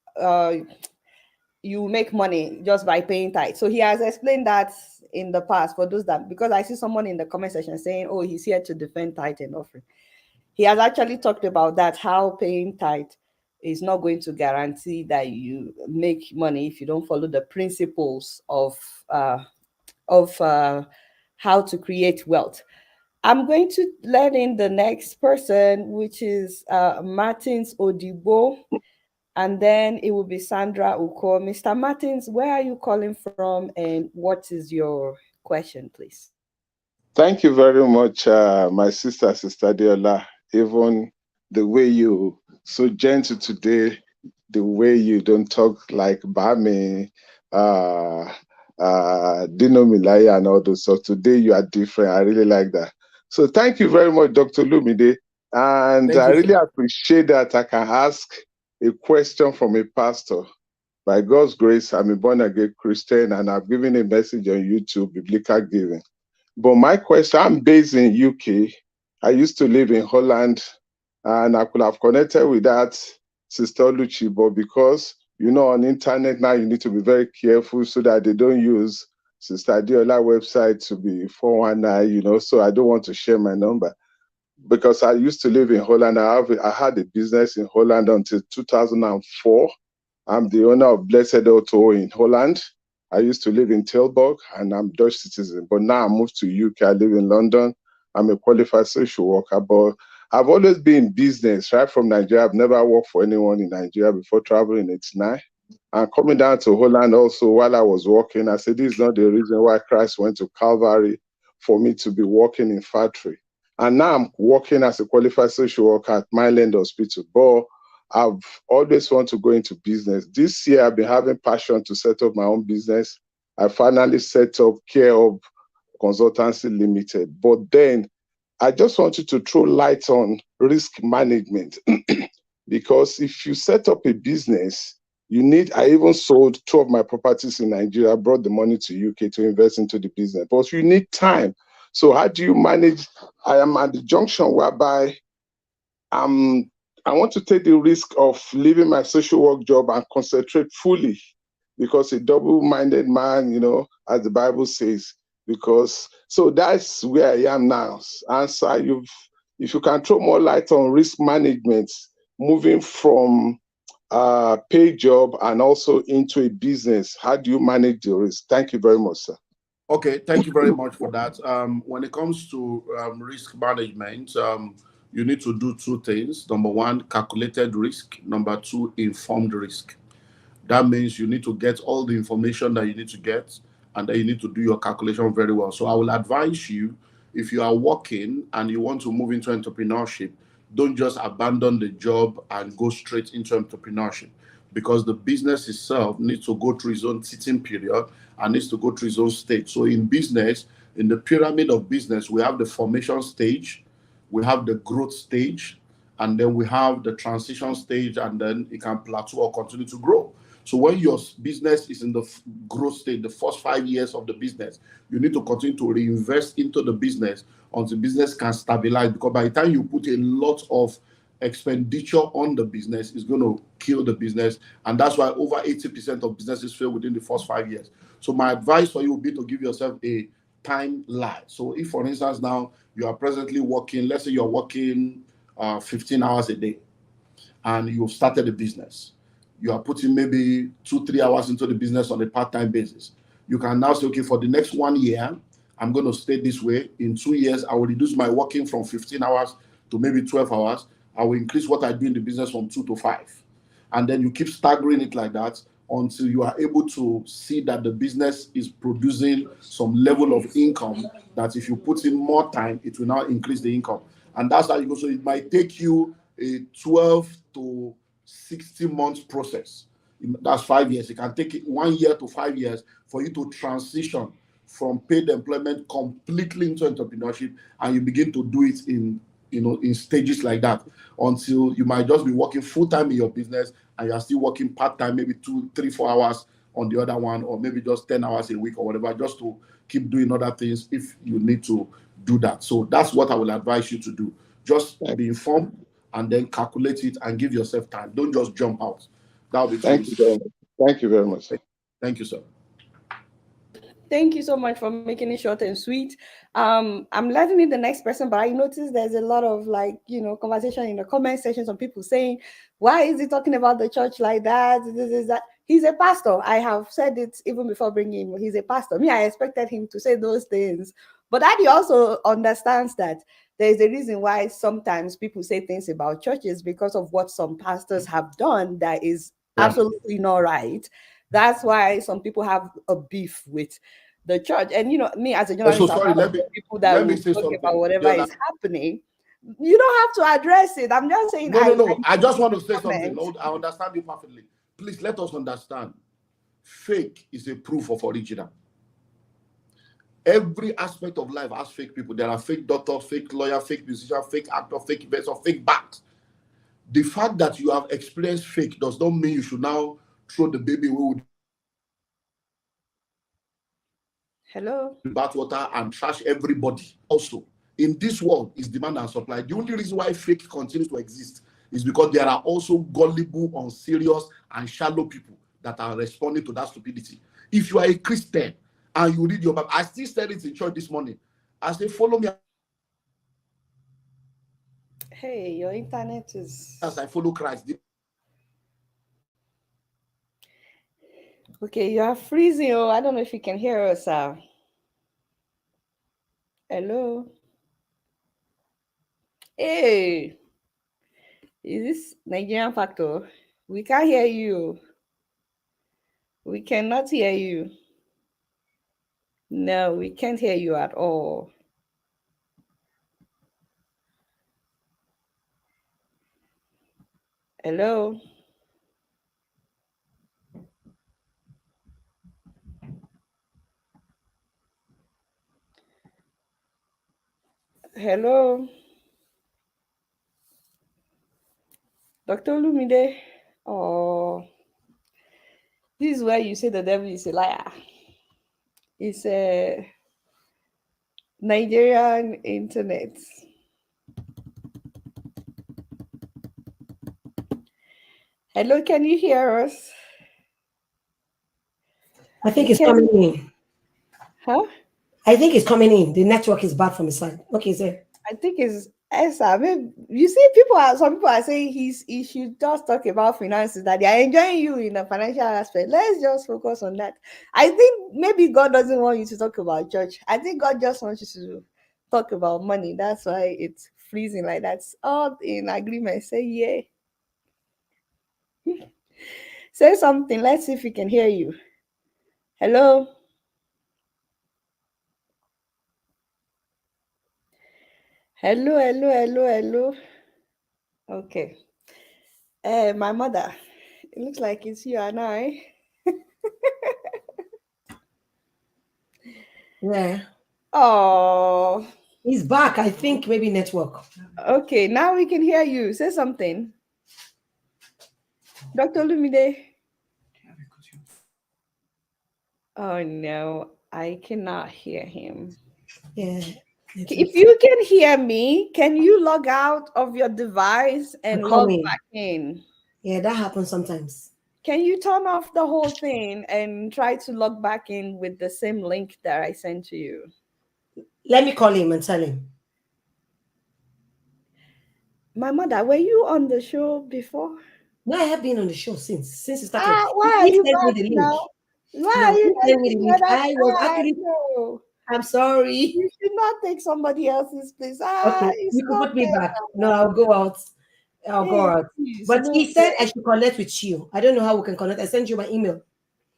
you make money just by paying tithes. So he has explained that in the past, for those that, because I see someone in the comment section saying, oh, he's here to defend tithe and offering. He has actually talked about that, how paying tithe is not going to guarantee that you make money if you don't follow the principles of how to create wealth. I'm going to let in the next person, which is Martins Odibo, and then it will be Sandra Uko. Mr. Martins, where are you calling from, and what is your question, please? Thank you very much, my Sister Adeola. Even the way you so gentle today, the way you don't talk like Bami, Dino Milaya and all those. So today you are different. I really like that. So thank you very much, Dr. Lumide. And Thank I you, really sir. appreciate that I can ask a question from a pastor. By God's grace, I'm a born again Christian, and I've given a message on YouTube, Biblical Giving. But my question, I'm based in UK. I used to live in Holland, and I could have connected with that Sister Luchi, but because, on internet now, you need to be very careful so that they don't use Sister Adeola website to be 419, so I don't want to share my number. Because I used to live in Holland. I had a business in Holland until 2004. I'm the owner of Blessed Auto in Holland. I used to live in Tilburg, and I'm Dutch citizen. But now I moved to UK. I live in London. I'm a qualified social worker. But I've always been in business, right from Nigeria. I've never worked for anyone in Nigeria before traveling in '89. And coming down to Holland also, while I was working, I said, this is not the reason why Christ went to Calvary, for me to be working in factory. And now I'm working as a qualified social worker at Myland Hospital. But I've always wanted to go into business. This year, I've been having passion to set up my own business. I finally set up Care of Consultancy Limited. But then I just wanted to throw light on risk management. Because if you set up a business, I even sold 2 of my properties in Nigeria, brought the money to UK to invest into the business. But you need time. So how do you manage? I am at the junction whereby I want to take the risk of leaving my social work job and concentrate fully, because a double-minded man, as the Bible says, so that's where I am now. And so if you can throw more light on risk management, moving from a paid job and also into a business, how do you manage the risk? Thank you very much, sir. Okay, thank you very much for that. When it comes to risk management, you need to do 2 things. Number 1, calculated risk. Number 2, informed risk. That means you need to get all the information that you need to get, and then you need to do your calculation very well. So I will advise you, if you are working and you want to move into entrepreneurship, don't just abandon the job and go straight into entrepreneurship, because the business itself needs to go through its own teething period and needs to go through its own stage. So in business, in the pyramid of business, we have the formation stage, we have the growth stage, and then we have the transition stage, and then it can plateau or continue to grow. So when your business is in the growth stage, the first 5 years of the business, you need to continue to reinvest into the business until business can stabilize. Because by the time you put a lot of expenditure on the business, it's going to kill the business, and that's why over 80% of businesses fail within the first 5 years. So my advice for you would be to give yourself a time lag. So if, for instance, now you are presently working, let's say you're working 15 hours a day, and you've started a business, you are putting maybe 2-3 hours into the business on a part-time basis. You can now say, okay, for the next 1 year, I'm going to stay this way. In 2 years, I will reduce my working from 15 hours to maybe 12 hours. I will increase what I do in the business from 2 to 5. And then you keep staggering it like that until you are able to see that the business is producing some level of income, that if you put in more time, it will now increase the income. And that's how you go. So it might take you a 12 to 60 months process. That's 5 years. It can take it 1 year to 5 years for you to transition from paid employment completely into entrepreneurship, and you begin to do it in stages like that, until you might just be working full-time in your business and you're still working part-time, maybe 2, 3, 4 hours on the other one, or maybe just 10 hours a week or whatever, just to keep doing other things if you need to do that. So that's what I will advise you to do. Just be informed and then calculate it and give yourself time. Don't just jump out. That'll be too Thank you easy. very much. Thank you very much, sir. Thank you, sir. Thank you so much for making it short and sweet. I'm letting in the next person, but I noticed there's a lot of conversation in the comment section. Some people saying, "Why is he talking about the church like that? This is that." He's a pastor. I have said it even before bringing him. He's a pastor. Me, I expected him to say those things, but Daddy also understands that there is a reason why sometimes people say things about churches because of what some pastors have done that is absolutely not right. That's why some people have a beef with the church. And me as a So journalist, I'm sorry, one of let me the people that will say talk about something. whatever Deola. is happening. You don't have to address it. I'm just saying No. I noticed just want the to say something. comment. Lord, I understand you perfectly. Please let us understand. Fake is a proof of original. Every aspect of life has fake people. There are fake doctors, fake lawyer, fake musician, fake actor, fake investor, fake bat. The fact that you have experienced fake does not mean you should now throw the baby away with Hello. bathwater and trash everybody. Also, in this world is demand and supply. The only reason why fake continues to exist is because there are also gullible, unserious, and shallow people that are responding to that stupidity. If you are a Christian and you read your Bible, I still said it in church this morning. I say, follow me Hey, your internet is as I follow Christ. okay. You are freezing. Oh, I don't know if you can hear us. Hello. Hey, is this Nigerian factor? We can't hear you. We cannot hear you. No, we can't hear you at all. Hello. Hello. Dr. Olumide. Oh, this is where you say the devil is a liar. It's a Nigerian internet. Hello, can you hear us? I think it's coming in. Huh? I think it's coming in. The network is bad from his side. Okay, sir. I think it's Esther. Maybe, you see, some people are saying he should just talk about finances, that they are enjoying you in the financial aspect. Let's just focus on that. I think maybe God doesn't want you to talk about church. I think God just wants you to talk about money. That's why it's freezing like that. It's all in agreement. Say yeah. Say something. Let's see if we can hear you. Hello. Hello, hello, hello, hello. Okay. My mother. It looks like it's you and I. Yeah. Oh, He's back. I think maybe network. Okay, now we can hear you. Say something. Dr. Olumide. Oh no, I cannot hear him. Yeah. If you can hear me, can you log out of your device and log Coming. back in? Yeah, that happens sometimes. Can you turn off the whole thing and try to log back in with the same link that I sent to you? Let me call him and tell him. My mother, were you on the show before? No, I have been on the show since it started. Why are He you sent me back the link. now? Why No, are you he sent me the taking link. other? I was actually. No. I'm sorry. You should not take somebody else's place. Okay, It's you can not put me fair back. No, I'll go out. I'll go now. out. Please, But no. he said I should connect with you. I don't know how we can connect. I sent you my email.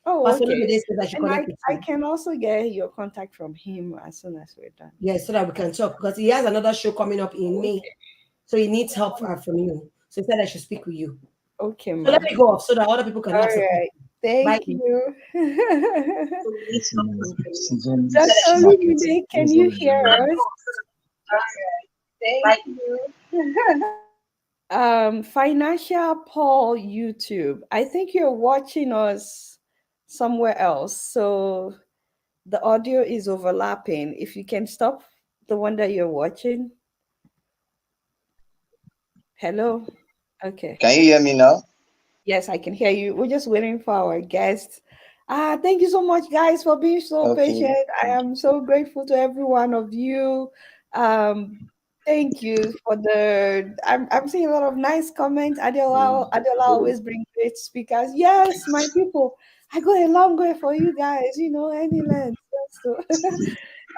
Oh, Pastor okay. Olumide said I should And connect with I you. can also get your contact from him as soon as we're done. Yes, so that we can talk because he has another show coming up in May. So he needs help from you. So he said I should speak with you. Okay, So ma. let me go off so that other people can All have some. right. Thank Bye. you. Citizen. Dr. Olumide, can you hear us? Thank you. Financial Paul YouTube. I think you're watching us somewhere else. So the audio is overlapping. If you can stop the one that you're watching. Hello? Okay. Can you hear me now? Yes, I can hear you. We're just waiting for our guests. Thank you so much, guys, for being so Okay. patient. I am so grateful to every one of you. Thank you for the. I'm seeing a lot of nice comments. Adeola always bring great speakers. Yes, my people. I go a long way for you guys. Any length. So,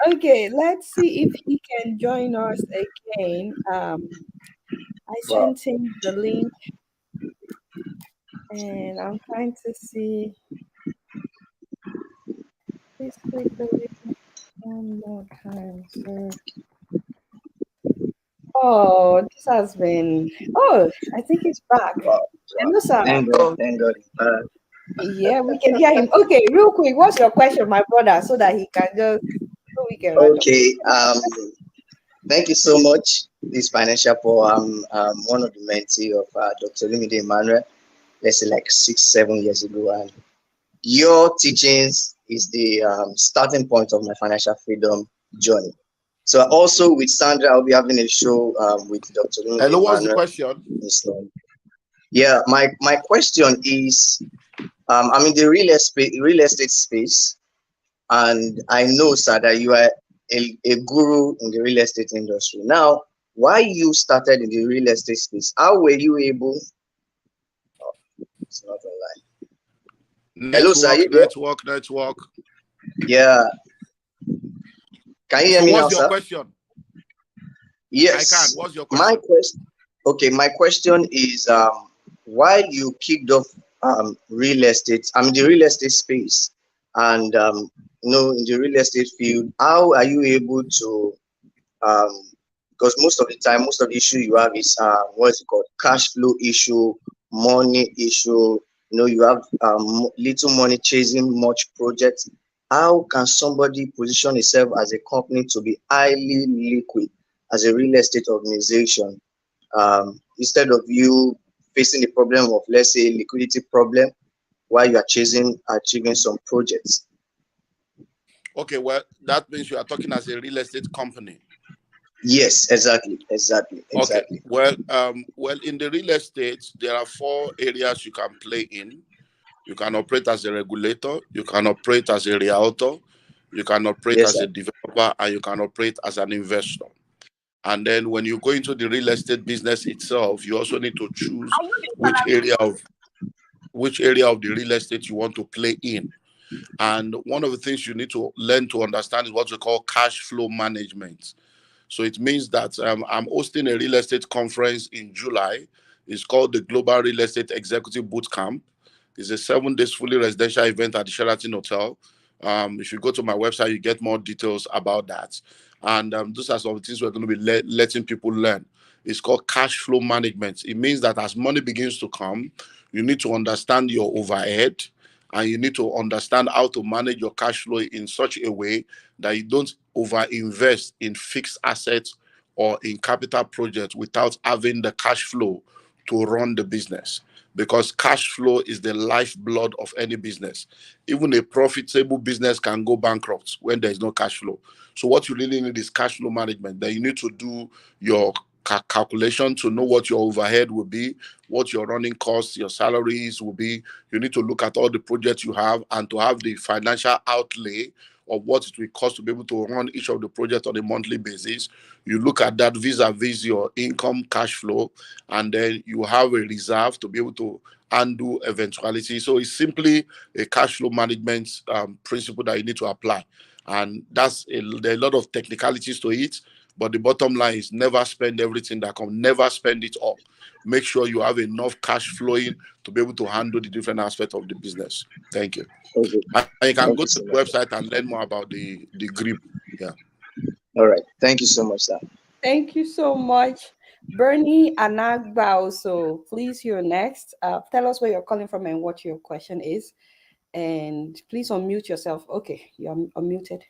okay, let's see if he can join us again. I Wow. sent him the link. And I'm trying to see. Please click the link one more time, sir. Oh, this has been. Oh, I think he's back. Wow. Hello, sir. Thank God. Thank God. Yeah, we can hear him. Okay, real quick, what's your question, my brother, so that he can just so we can write up. Okay. Thank you so much. This financial for one of the mentee of Dr. Olumide Emmanuel. Let's say like 6-7 years ago, and your teachings is the starting point of my financial freedom journey. So also with Sandra, I'll be having a show with Dr. Olumide Hello, what's the Emmanuel. question? Yeah, my question is, I'm in the real estate space, and I know, sir, that you are a guru in the real estate industry. Now, why you started in the real estate space? How were you able? Oh, it's not online. Hello, sir. Network. Yeah. Can you hear So me now, what's your sir? question? Yes. I can. What's your question? My question is, while you kicked off real estate, the real estate space, and in the real estate field, how are you able to? Because most of the time, most of the issue you have is what is it called? Cash flow issue, money issue. You have little money chasing much projects. How can somebody position itself as a company to be highly liquid as a real estate organization, instead of you facing the problem of, let's say, liquidity problem while you are achieving some projects? Okay, well, that means you are talking as a real estate company. Yes, exactly. Okay, well, in the real estate, there are 4 areas you can play in. You can operate as a regulator, you can operate as a realtor, you can operate Yes, as sir. a developer, and you can operate as an investor. And then when you go into the real estate business itself, you also need to choose which area of the real estate you want to play in. And one of the things you need to learn to understand is what we call cash flow management. So it means that I'm hosting a real estate conference in July. It's called the Global Real Estate Executive Boot Camp. It's a 7-day fully residential event at the Sheraton Hotel. If you go to my website, you get more details about that. And those are some of the things we're going to be letting people learn. It's called cash flow management. It means that as money begins to come, you need to understand your overhead and you need to understand how to manage your cash flow in such a way that you don't over invest in fixed assets or in capital projects without having the cash flow to run the business, because cash flow is the lifeblood of any business. Even a profitable business can go bankrupt when there is no cash flow. So what you really need is cash flow management. Then you need to do your calculation to know what your overhead will be, what your running costs, your salaries will be. You need to look at all the projects you have and to have the financial outlay of what it will cost to be able to run each of the projects on a monthly basis. You look at that vis-a-vis your income cash flow, and then you have a reserve to be able to undo eventuality. So it's simply a cash flow management principle that you need to apply. And there are a lot of technicalities to it, but the bottom line is never spend everything that comes, never spend it all. Make sure you have enough cash flowing to be able to handle the different aspects of the business. Thank you. Okay. And you can Thank go you to so the much. website and learn more about the grip. Yeah. All right. Thank you so much, sir. Thank you so much. Bernie Anagbao. So please, you're next. Tell us where you're calling from and what your question is. And please unmute yourself. Okay, you're unmuted.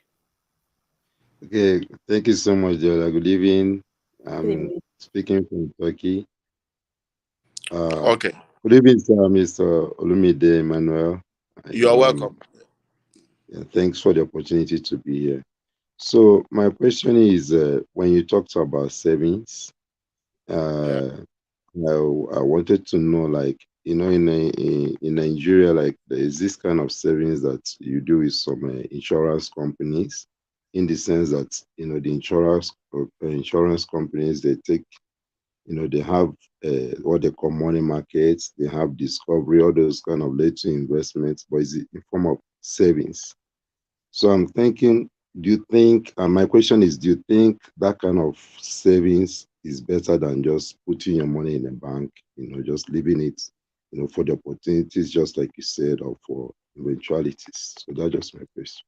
Okay, thank you so much, Jola. Good evening. Good I'm evening. speaking from Turkey. Okay. Good evening, sir, Mr. Olumide Emmanuel. You're welcome. Yeah, thanks for the opportunity to be here. So my question is, when you talked about savings, Yeah. I wanted to know, like, in Nigeria, like, there is this kind of savings that you do with some insurance companies, in the sense that the insurance companies, they take, they have what they call money markets, they have discovery, all those kind of little investments, but it's in form of savings. So I'm thinking, do you think, and my question is, do you think that kind of savings is better than just putting your money in a bank, just leaving it, for the opportunities, just like you said, or for eventualities? So that's just my question.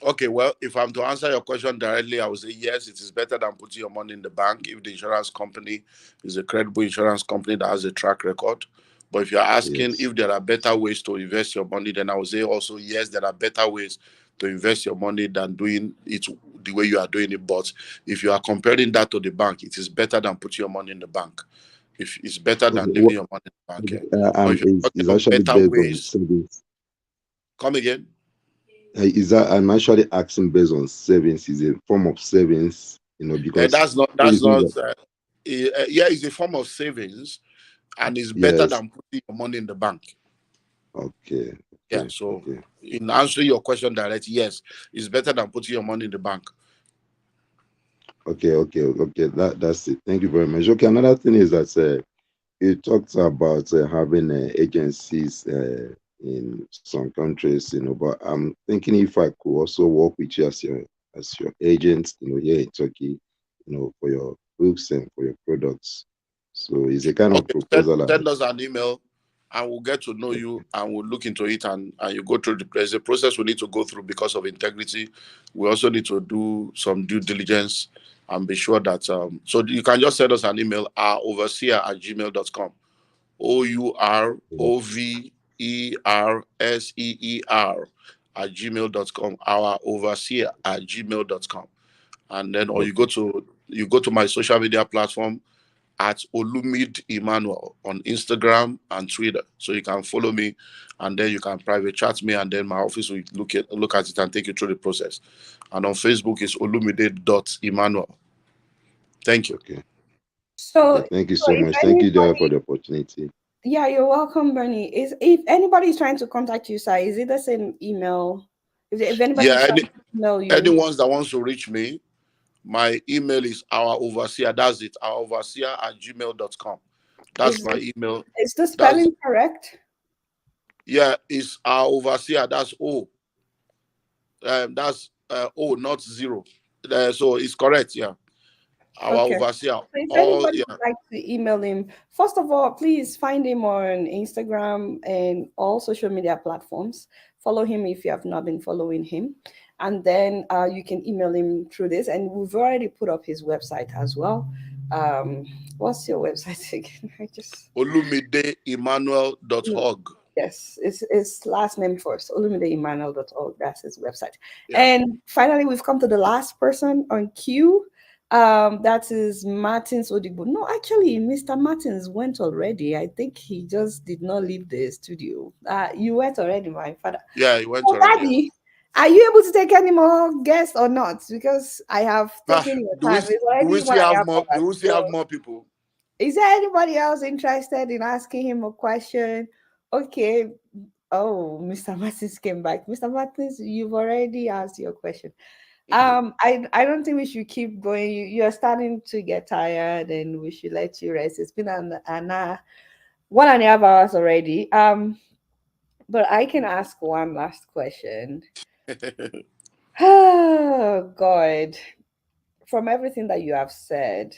Okay, well, if I'm to answer your question directly, I would say yes, it is better than putting your money in the bank if the insurance company is a credible insurance company that has a track record. But if you're asking Yes. if there are better ways to invest your money, then I would say also yes, there are better ways to invest your money than doing it the way you are doing it. But if you are comparing that to the bank, it is better than putting your money in the bank. If it's better than Okay. leaving your money in the bank. But if you're talking Is of actually better based on ways, savings. come again. Is that I'm actually asking based on savings? Is a form of savings, And because that's not yeah, it's a form of savings, and it's better yes. than putting your money in the bank. Okay. Yeah, Okay. so Okay. in answering your question directly, yes, it's better than putting your money in the bank. Okay. That's it. Thank you very much. Okay, another thing is that you talked about having agencies in some countries, but I'm thinking if I could also work with you as your agent, here in Turkey, for your books and for your products. So it's a kind of Okay, proposal. send us an email and we'll get to know you and we'll look into it, and you go through there's a process we need to go through because of integrity. We also need to do some due diligence and be sure that so you can just send us an email overseer@gmail.com. OUROVERSEER@gmail.com, our overseer@gmail.com. And then or Okay. you go to my social media platform at Olumide Emmanuel on Instagram and Twitter. So you can follow me and then you can private chat me, and then my office will look at it and take you through the process. And on Facebook is olumide.emmanuel. Thank you. Okay. So, Okay. Thank you so so if much. Thank you, Joy, for anybody, the opportunity. yeah, you're welcome, Bernie. Is if anybody is trying to contact you, sir, is it the same email? If anybody is Yeah, trying to email you, anyone that wants to reach me, my email is our overseer. That's it, our overseer at gmail.com. That's is my the, email. is the That's spelling correct? yeah, it's our overseer. That's O. That's O, not zero. So it's correct. Yeah, our Okay. overseer. So if All anybody yeah. would like to email him, first of all, please find him on Instagram and all social media platforms. Follow him if you have not been following him. And then you can email him through this. And we've already put up his website as well. Um, what's your website again? I just OlumideEmmanuel.org. Yes, it's last name first. OlumideEmmanuel.org. That's his website. Yeah. And finally, we've come to the last person on queue. That is Martins Odigbo. No, actually, Mr. Martins went already. I think he just did not leave the studio. You went already, my father. Yeah, he went Oh, already. Yeah. Daddy, are you able to take any more guests or not? Because I have Ah, taken your time. It's do we already still have 1.5 more? hours. Do we still So, have more people? is there anybody else interested in asking him a question? Okay. Oh, Mr. Martins came back. Mr. Martins, you've already asked your question. I don't think we should keep going. You're starting to get tired, and we should let you rest. It's been an 1.5 hours already. But I can ask one last question. Oh God. From everything that you have said,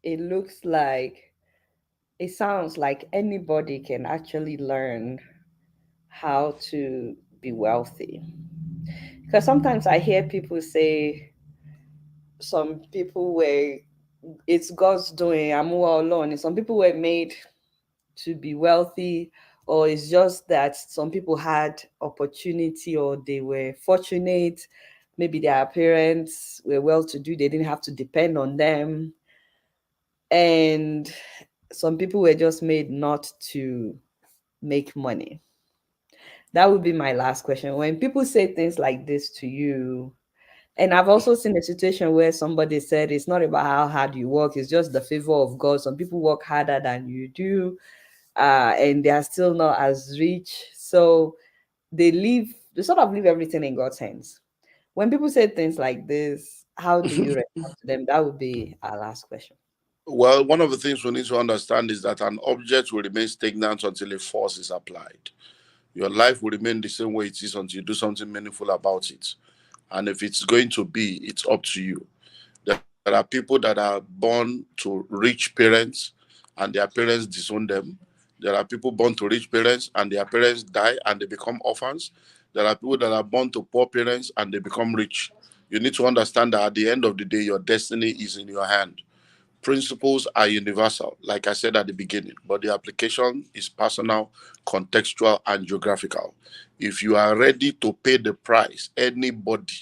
it looks like it sounds like anybody can actually learn how to be wealthy. Because sometimes I hear people say some people were it's God's doing, I'm well alone. And some people were made to be wealthy, or it's just that some people had opportunity or they were fortunate. Maybe their parents were well to do, they didn't have to depend on them. And some people were just made not to make money. That would be my last question. When people say things like this to you, and I've also seen a situation where somebody said it's not about how hard you work, it's just the favor of God. Some people work harder than you do, and they are still not as rich. So they sort of leave everything in God's hands. When people say things like this, how do you respond to them? That would be our last question. Well, one of the things we need to understand is that an object will remain stagnant until a force is applied. Your life will remain the same way it is until you do something meaningful about it. And if it's going to be, it's up to you. There are people that are born to rich parents and their parents disown them. There are people born to rich parents and their parents die and they become orphans. There are people that are born to poor parents and they become rich. You need to understand that at the end of the day, your destiny is in your hand. Principles are universal, like I said at the beginning, but the application is personal, contextual, and geographical. If you are ready to pay the price, anybody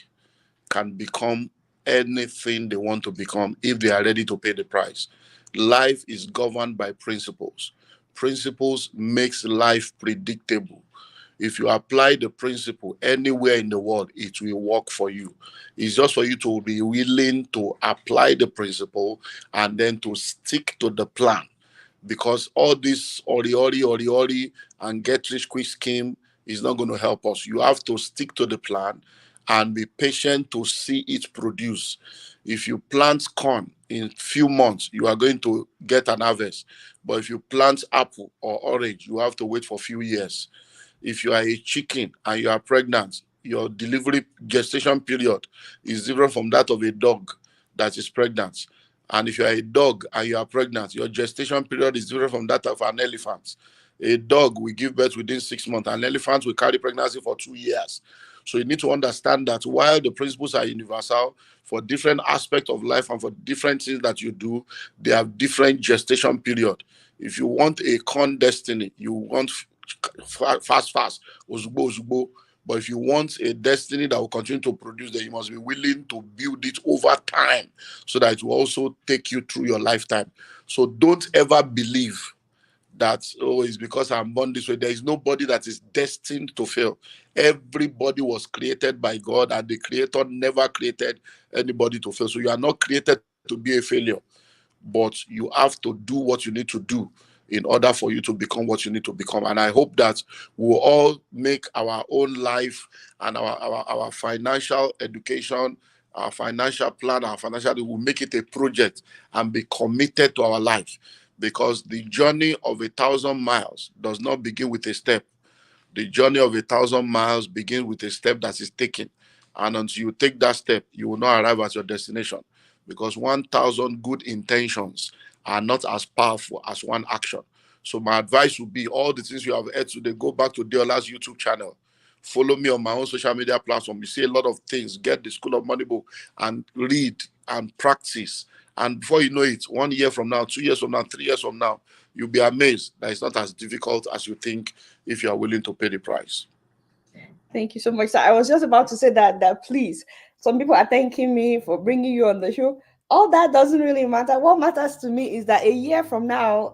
can become anything they want to become if they are ready to pay the price. Life is governed by principles. Principles makes life predictable. If you apply the principle anywhere in the world, it will work for you. It's just for you to be willing to apply the principle and then to stick to the plan, because all this ori and get rich quick scheme is not going to help us. You have to stick to the plan and be patient to see it produce. If you plant corn in few months, you are going to get an harvest. But if you plant apple or orange, you have to wait for a few years. If you are a chicken and you are pregnant, your delivery gestation period is different from that of a dog that is pregnant. And if you are a dog and you are pregnant, your gestation period is different from that of an elephant. A dog will give birth within 6 months, an elephant will carry pregnancy for 2 years. So you need to understand that while the principles are universal for different aspects of life and for different things that you do, they have different gestation period. If you want a corn destiny, you want fast, ozugbo, ozugbo. But if you want a destiny that will continue to produce, then you must be willing to build it over time so that it will also take you through your lifetime. So don't ever believe that, oh, it's because I'm born this way. There is nobody that is destined to fail. Everybody was created by God, and the Creator never created anybody to fail. So you are not created to be a failure, but you have to do what you need to do in order for you to become what you need to become. And I hope that we'll all make our own life and our financial education, our financial plan, our financial, we'll make it a project and be committed to our life, because the journey of 1,000 miles does not begin with a step. The journey of 1,000 miles begins with a step that is taken. And until you take that step, you will not arrive at your destination, because 1,000 good intentions are not as powerful as one action. So my advice would be all the things you have heard today, go back to Deola's YouTube channel. follow me on my own social media platform. You see a lot of things. Get the School of Money book and read and practice. And before you know it, 1 year from now, 2 years from now, 3 years from now, you'll be amazed that it's not as difficult as you think if you are willing to pay the price. Thank you so much, sir. I was just about to say that please, some people are thanking me for bringing you on the show. All that doesn't really matter. What matters to me is that a year from now,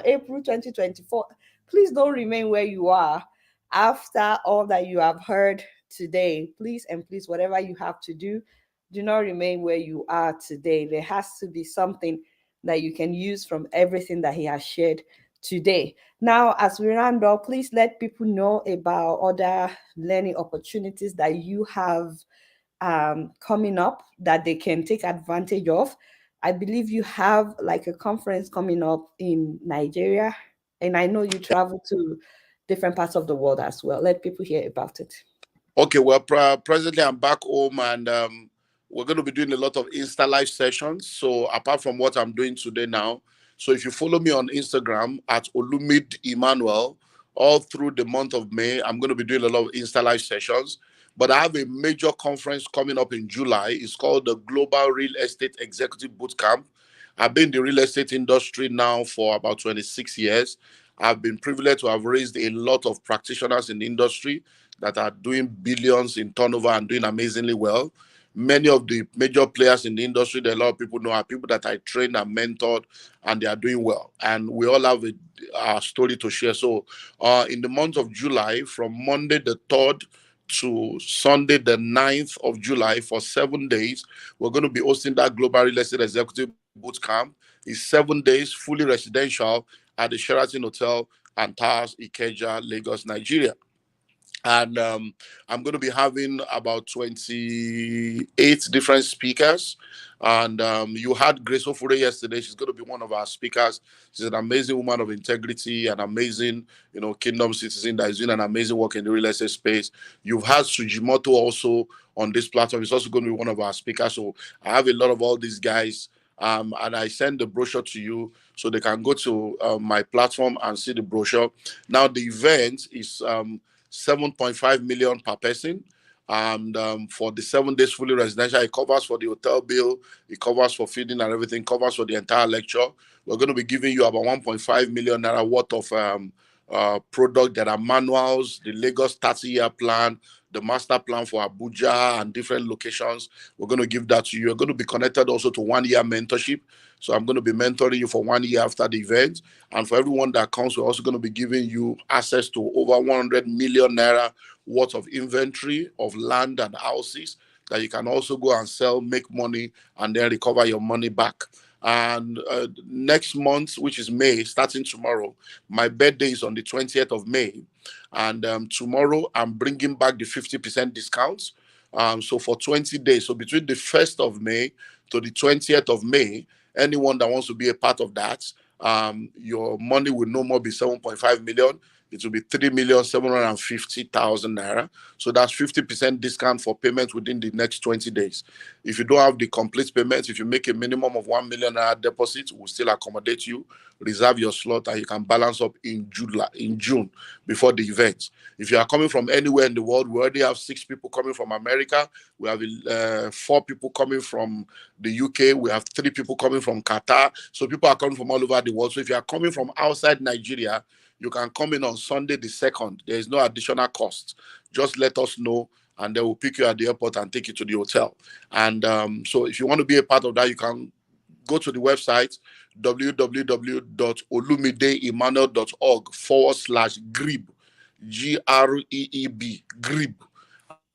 April 2024, please don't remain where you are after all that you have heard today. Please and please, whatever you have to do not remain where you are today. There has to be something that you can use from everything that he has shared today. Now, as we round up, please let people know about other learning opportunities that you have coming up that they can take advantage of. I believe you have like a conference coming up in Nigeria, and I know you travel to different parts of the world as well. Let people hear about it. Okay, well, presently I'm back home, and we're going to be doing a lot of Insta Live sessions. So apart from what I'm doing today now, so if you follow me on Instagram at Olumide Emmanuel, all through the month of May, I'm going to be doing a lot of Insta Live sessions. But I have a major conference coming up in July. It's called the Global Real Estate Executive Bootcamp. I've been in the real estate industry now for about 26 years. I've been privileged to have raised a lot of practitioners in the industry that are doing billions in turnover and doing amazingly well. Many of the major players in the industry that a lot of people know are people that I trained and mentored, and they are doing well. And we all have a story to share. So in the month of July, from Monday the 3rd to Sunday the 9th of July, for 7 days, we're going to be hosting that Global Real Estate Executive Bootcamp. It's 7 days, fully residential at the Sheraton Hotel and Towers, Ikeja, Lagos, Nigeria. And I'm going to be having about 28 different speakers. And you had Grace Ofure yesterday. She's going to be one of our speakers. She's an amazing woman of integrity, an amazing, kingdom citizen that is doing an amazing work in the real estate space. You've had Sujimoto also on this platform. He's also going to be one of our speakers. So I have a lot of all these guys. And I send the brochure to you so they can go to my platform and see the brochure. Now, the event is 7.5 million per person, and for the 7 days fully residential, it covers for the hotel bill, it covers for feeding and everything, covers for the entire lecture. We're going to be giving you about 1.5 million naira worth of product that are manuals, the Lagos 30-year plan, the master plan for Abuja and different locations. We're going to give that to you. You're going to be connected also to 1 year mentorship. So I'm going to be mentoring you for 1 year after the event. And for everyone that comes, we're also going to be giving you access to over 100 million naira worth of inventory of land and houses that you can also go and sell, make money, and then recover your money back. And next month, which is May, starting tomorrow, my birthday is on the 20th of May. And tomorrow, I'm bringing back the 50% discounts. So for 20 days, so between the 1st of May to the 20th of May, anyone that wants to be a part of that, your money will no more be 7.5 million. It will be 3,750,000 naira. So that's 50% discount for payment within the next 20 days. If you don't have the complete payment, if you make a minimum of 1 million naira deposit, we'll still accommodate you, reserve your slot, and you can balance up in June before the event. If you are coming from anywhere in the world, we already have 6 people coming from America. We have 4 people coming from the UK. We have 3 people coming from Qatar. So people are coming from all over the world. So if you are coming from outside Nigeria, you can come in on Sunday the 2nd. There is no additional cost. Just let us know, and they will pick you at the airport and take you to the hotel. And so if you want to be a part of that, you can go to the website www.olumideemmanuel.org/GREEB, GREEB, GREEB.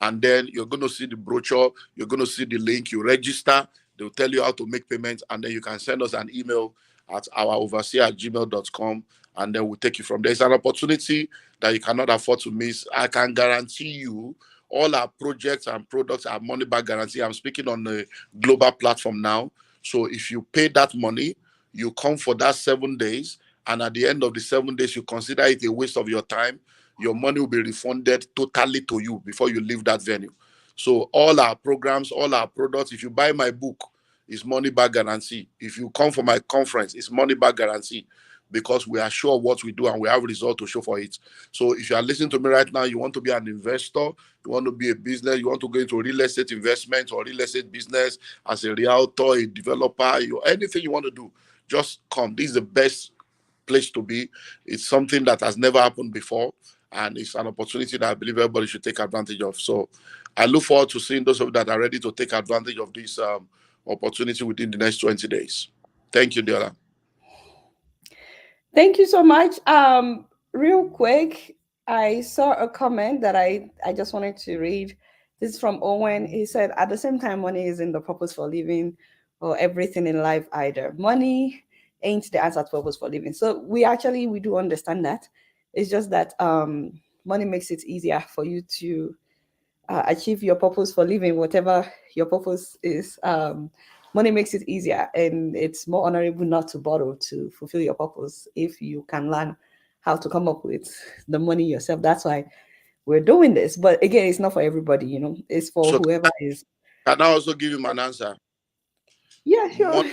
And then you're going to see the brochure, you're going to see the link, you register, they'll tell you how to make payments, and then you can send us an email at ouroverseer@gmail.com, and then we'll take you from there. It's an opportunity that you cannot afford to miss. I can guarantee you all our projects and products are money back guarantee. I'm speaking on a global platform now. So if you pay that money, you come for that 7 days, and at the end of the 7 days, you consider it a waste of your time, your money will be refunded totally to you before you leave that venue. So all our programs, all our products, if you buy my book, it's money back guarantee. If you come for my conference, it's money back guarantee. because we are sure of what we do and we have result to show for it. So if you are listening to me right now, you want to be an investor, you want to be a business, you want to go into real estate investment or real estate business as a realtor, a developer, anything you want to do, just come. This is the best place to be. It's something that has never happened before, and it's an opportunity that I believe everybody should take advantage of. So I look forward to seeing those of you that are ready to take advantage of this opportunity within the next 20 days. Thank you, Adeola. Thank you so much. Real quick, I saw a comment that I just wanted to read. This is from Owen. He said, at the same time, money isn't the purpose for living or everything in life either. Money ain't the answer to purpose for living. So we do understand that. It's just that money makes it easier for you to achieve your purpose for living, whatever your purpose is. Money makes it easier, and it's more honorable not to borrow to fulfill your purpose if you can learn how to come up with the money yourself. That's why we're doing this. But again, it's not for everybody, it's for So whoever is. can I also give him an answer? Yeah, sure.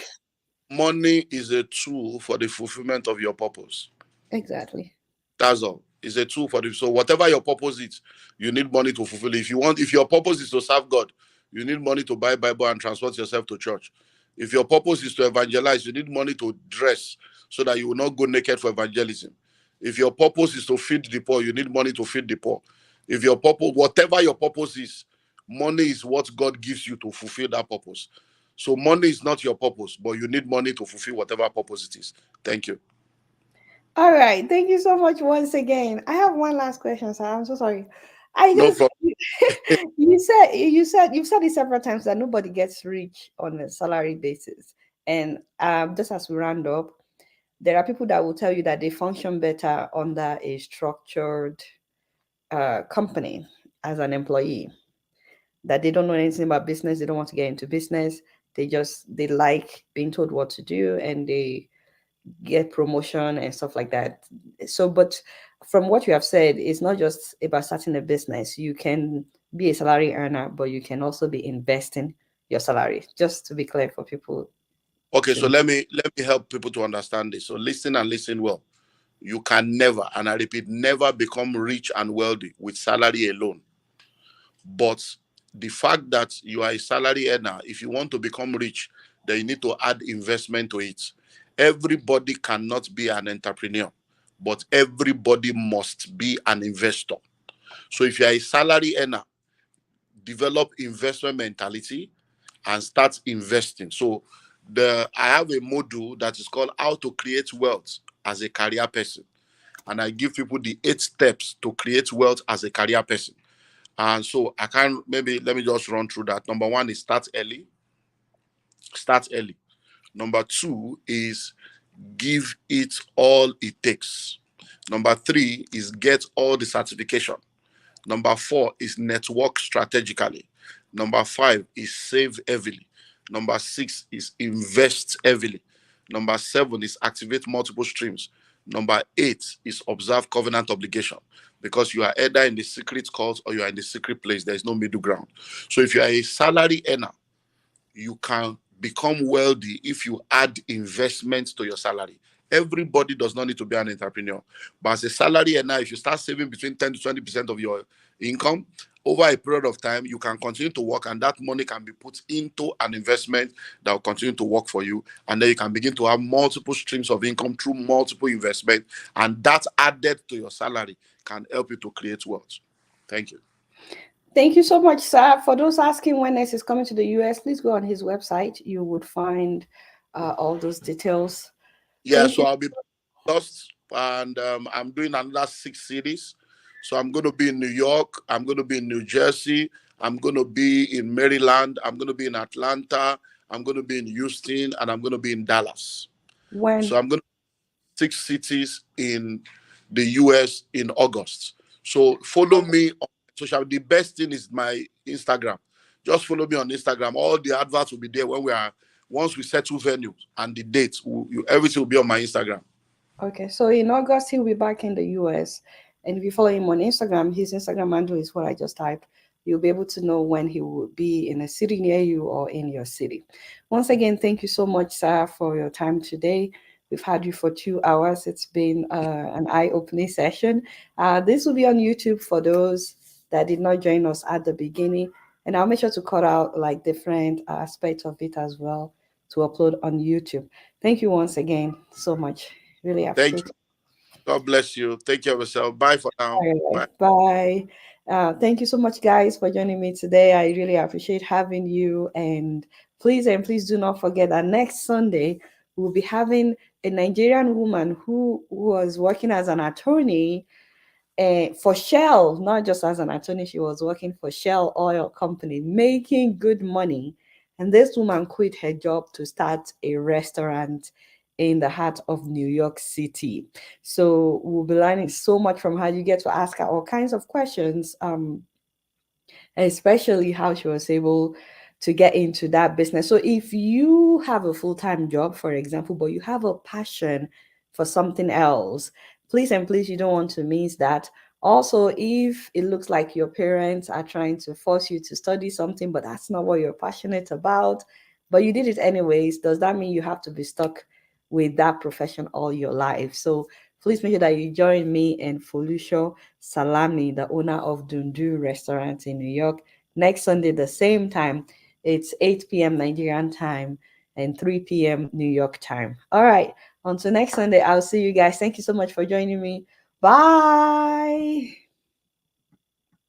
Money is a tool for the fulfillment of your purpose. Exactly. That's all. It's a tool for the so whatever your purpose is, you need money to fulfill it. If your purpose is to serve God, you need money to buy Bible and transport yourself to church. If your purpose is to evangelize, you need money to dress so that you will not go naked for evangelism. If your purpose is to feed the poor, you need money to feed the poor. If your purpose, whatever your purpose is, money is what God gives you to fulfill that purpose. So money is not your purpose, but you need money to fulfill whatever purpose it is. Thank you. All right. Thank you so much once again. I have one last question, sir. I'm so sorry. I No just problem. you've said it several times that nobody gets rich on a salary basis. And just as we round up, there are people that will tell you that they function better under a structured company as an employee, that they don't know anything about business, they don't want to get into business, they like being told what to do, and they get promotion and stuff like that. So, but from what you have said, it's not just about starting a business. You can be a salary earner, but you can also be investing your salary. Just to be clear for people Okay, so to. let me help people to understand this. So listen and listen well. You can never, and I repeat, never become rich and wealthy with salary alone. But the fact that you are a salary earner, if you want to become rich, then you need to add investment to it. Everybody cannot be an entrepreneur, but everybody must be an investor. So if you are a salary earner, develop investment mentality and start investing. So I have a module that is called How to Create Wealth as a Career Person. And I give people the 8 steps to create wealth as a career person. And so I can maybe let me just run through that. Number 1 is start early. Start early. Number 2 is give it all it takes. Number 3 is get all the certification. Number 4 is network strategically. Number 5 is save heavily. Number 6 is invest heavily. Number 7 is activate multiple streams. Number 8 is observe covenant obligation, because you are either in the secret cult or you are in the secret place. There is no middle ground. So if you are a salary earner, you can become wealthy if you add investment to your salary. Everybody does not need to be an entrepreneur. But as a salary earner, if you start saving between 10 to 20% of your income over a period of time, you can continue to work, and that money can be put into an investment that will continue to work for you. And then you can begin to have multiple streams of income through multiple investment. And that added to your salary can help you to create wealth. Thank you. Thank you so much, sir. For those asking when Ness is coming to the US, please go on his website. You would find all those details. Yeah, Thank so you. I'll be lost, and I'm doing another 6 cities. So I'm going to be in New York, I'm going to be in New Jersey, I'm going to be in Maryland, I'm going to be in Atlanta, I'm going to be in Houston, and I'm going to be in Dallas. When? So I'm going to 6 cities in the US in August. So follow me on social. The best thing is my Instagram. Just follow me on Instagram. All the adverts will be there once we settle venues and the dates. Everything will be on my Instagram. Okay, so in August he'll be back in the US, and if you follow him on Instagram, his Instagram handle is what I just typed. You'll be able to know when he will be in a city near you or in your city. Once again, thank you so much, sir, for your time today. We've had you for 2 hours. It's been an eye-opening session. This will be on YouTube for those that did not join us at the beginning. And I'll make sure to cut out like different aspects of it as well to upload on YouTube. Thank you once again so much. Really Thank appreciate you. it. God bless you. Take care of yourself. Bye for now. All Bye. right, bye. Thank you so much, guys, for joining me today. I really appreciate having you. And please do not forget that next Sunday we'll be having a Nigerian woman who was working as an attorney for Shell, not just as an attorney. She was working for Shell Oil Company, making good money. And this woman quit her job to start a restaurant in the heart of New York City. So we'll be learning so much from her. You get to ask her all kinds of questions. Especially how she was able to get into that business. So if you have a full-time job, for example, but you have a passion for something else, please and please, you don't want to miss that. Also, if it looks like your parents are trying to force you to study something, but that's not what you're passionate about, but you did it anyways, does that mean you have to be stuck with that profession all your life? So please make sure that you join me and Folusho Salami, the owner of Dundu Restaurant in New York, next Sunday, the same time. It's 8 p.m. Nigerian time and 3 p.m. New York time. All right. Until next Sunday, I'll see you guys. Thank you so much for joining me. Bye.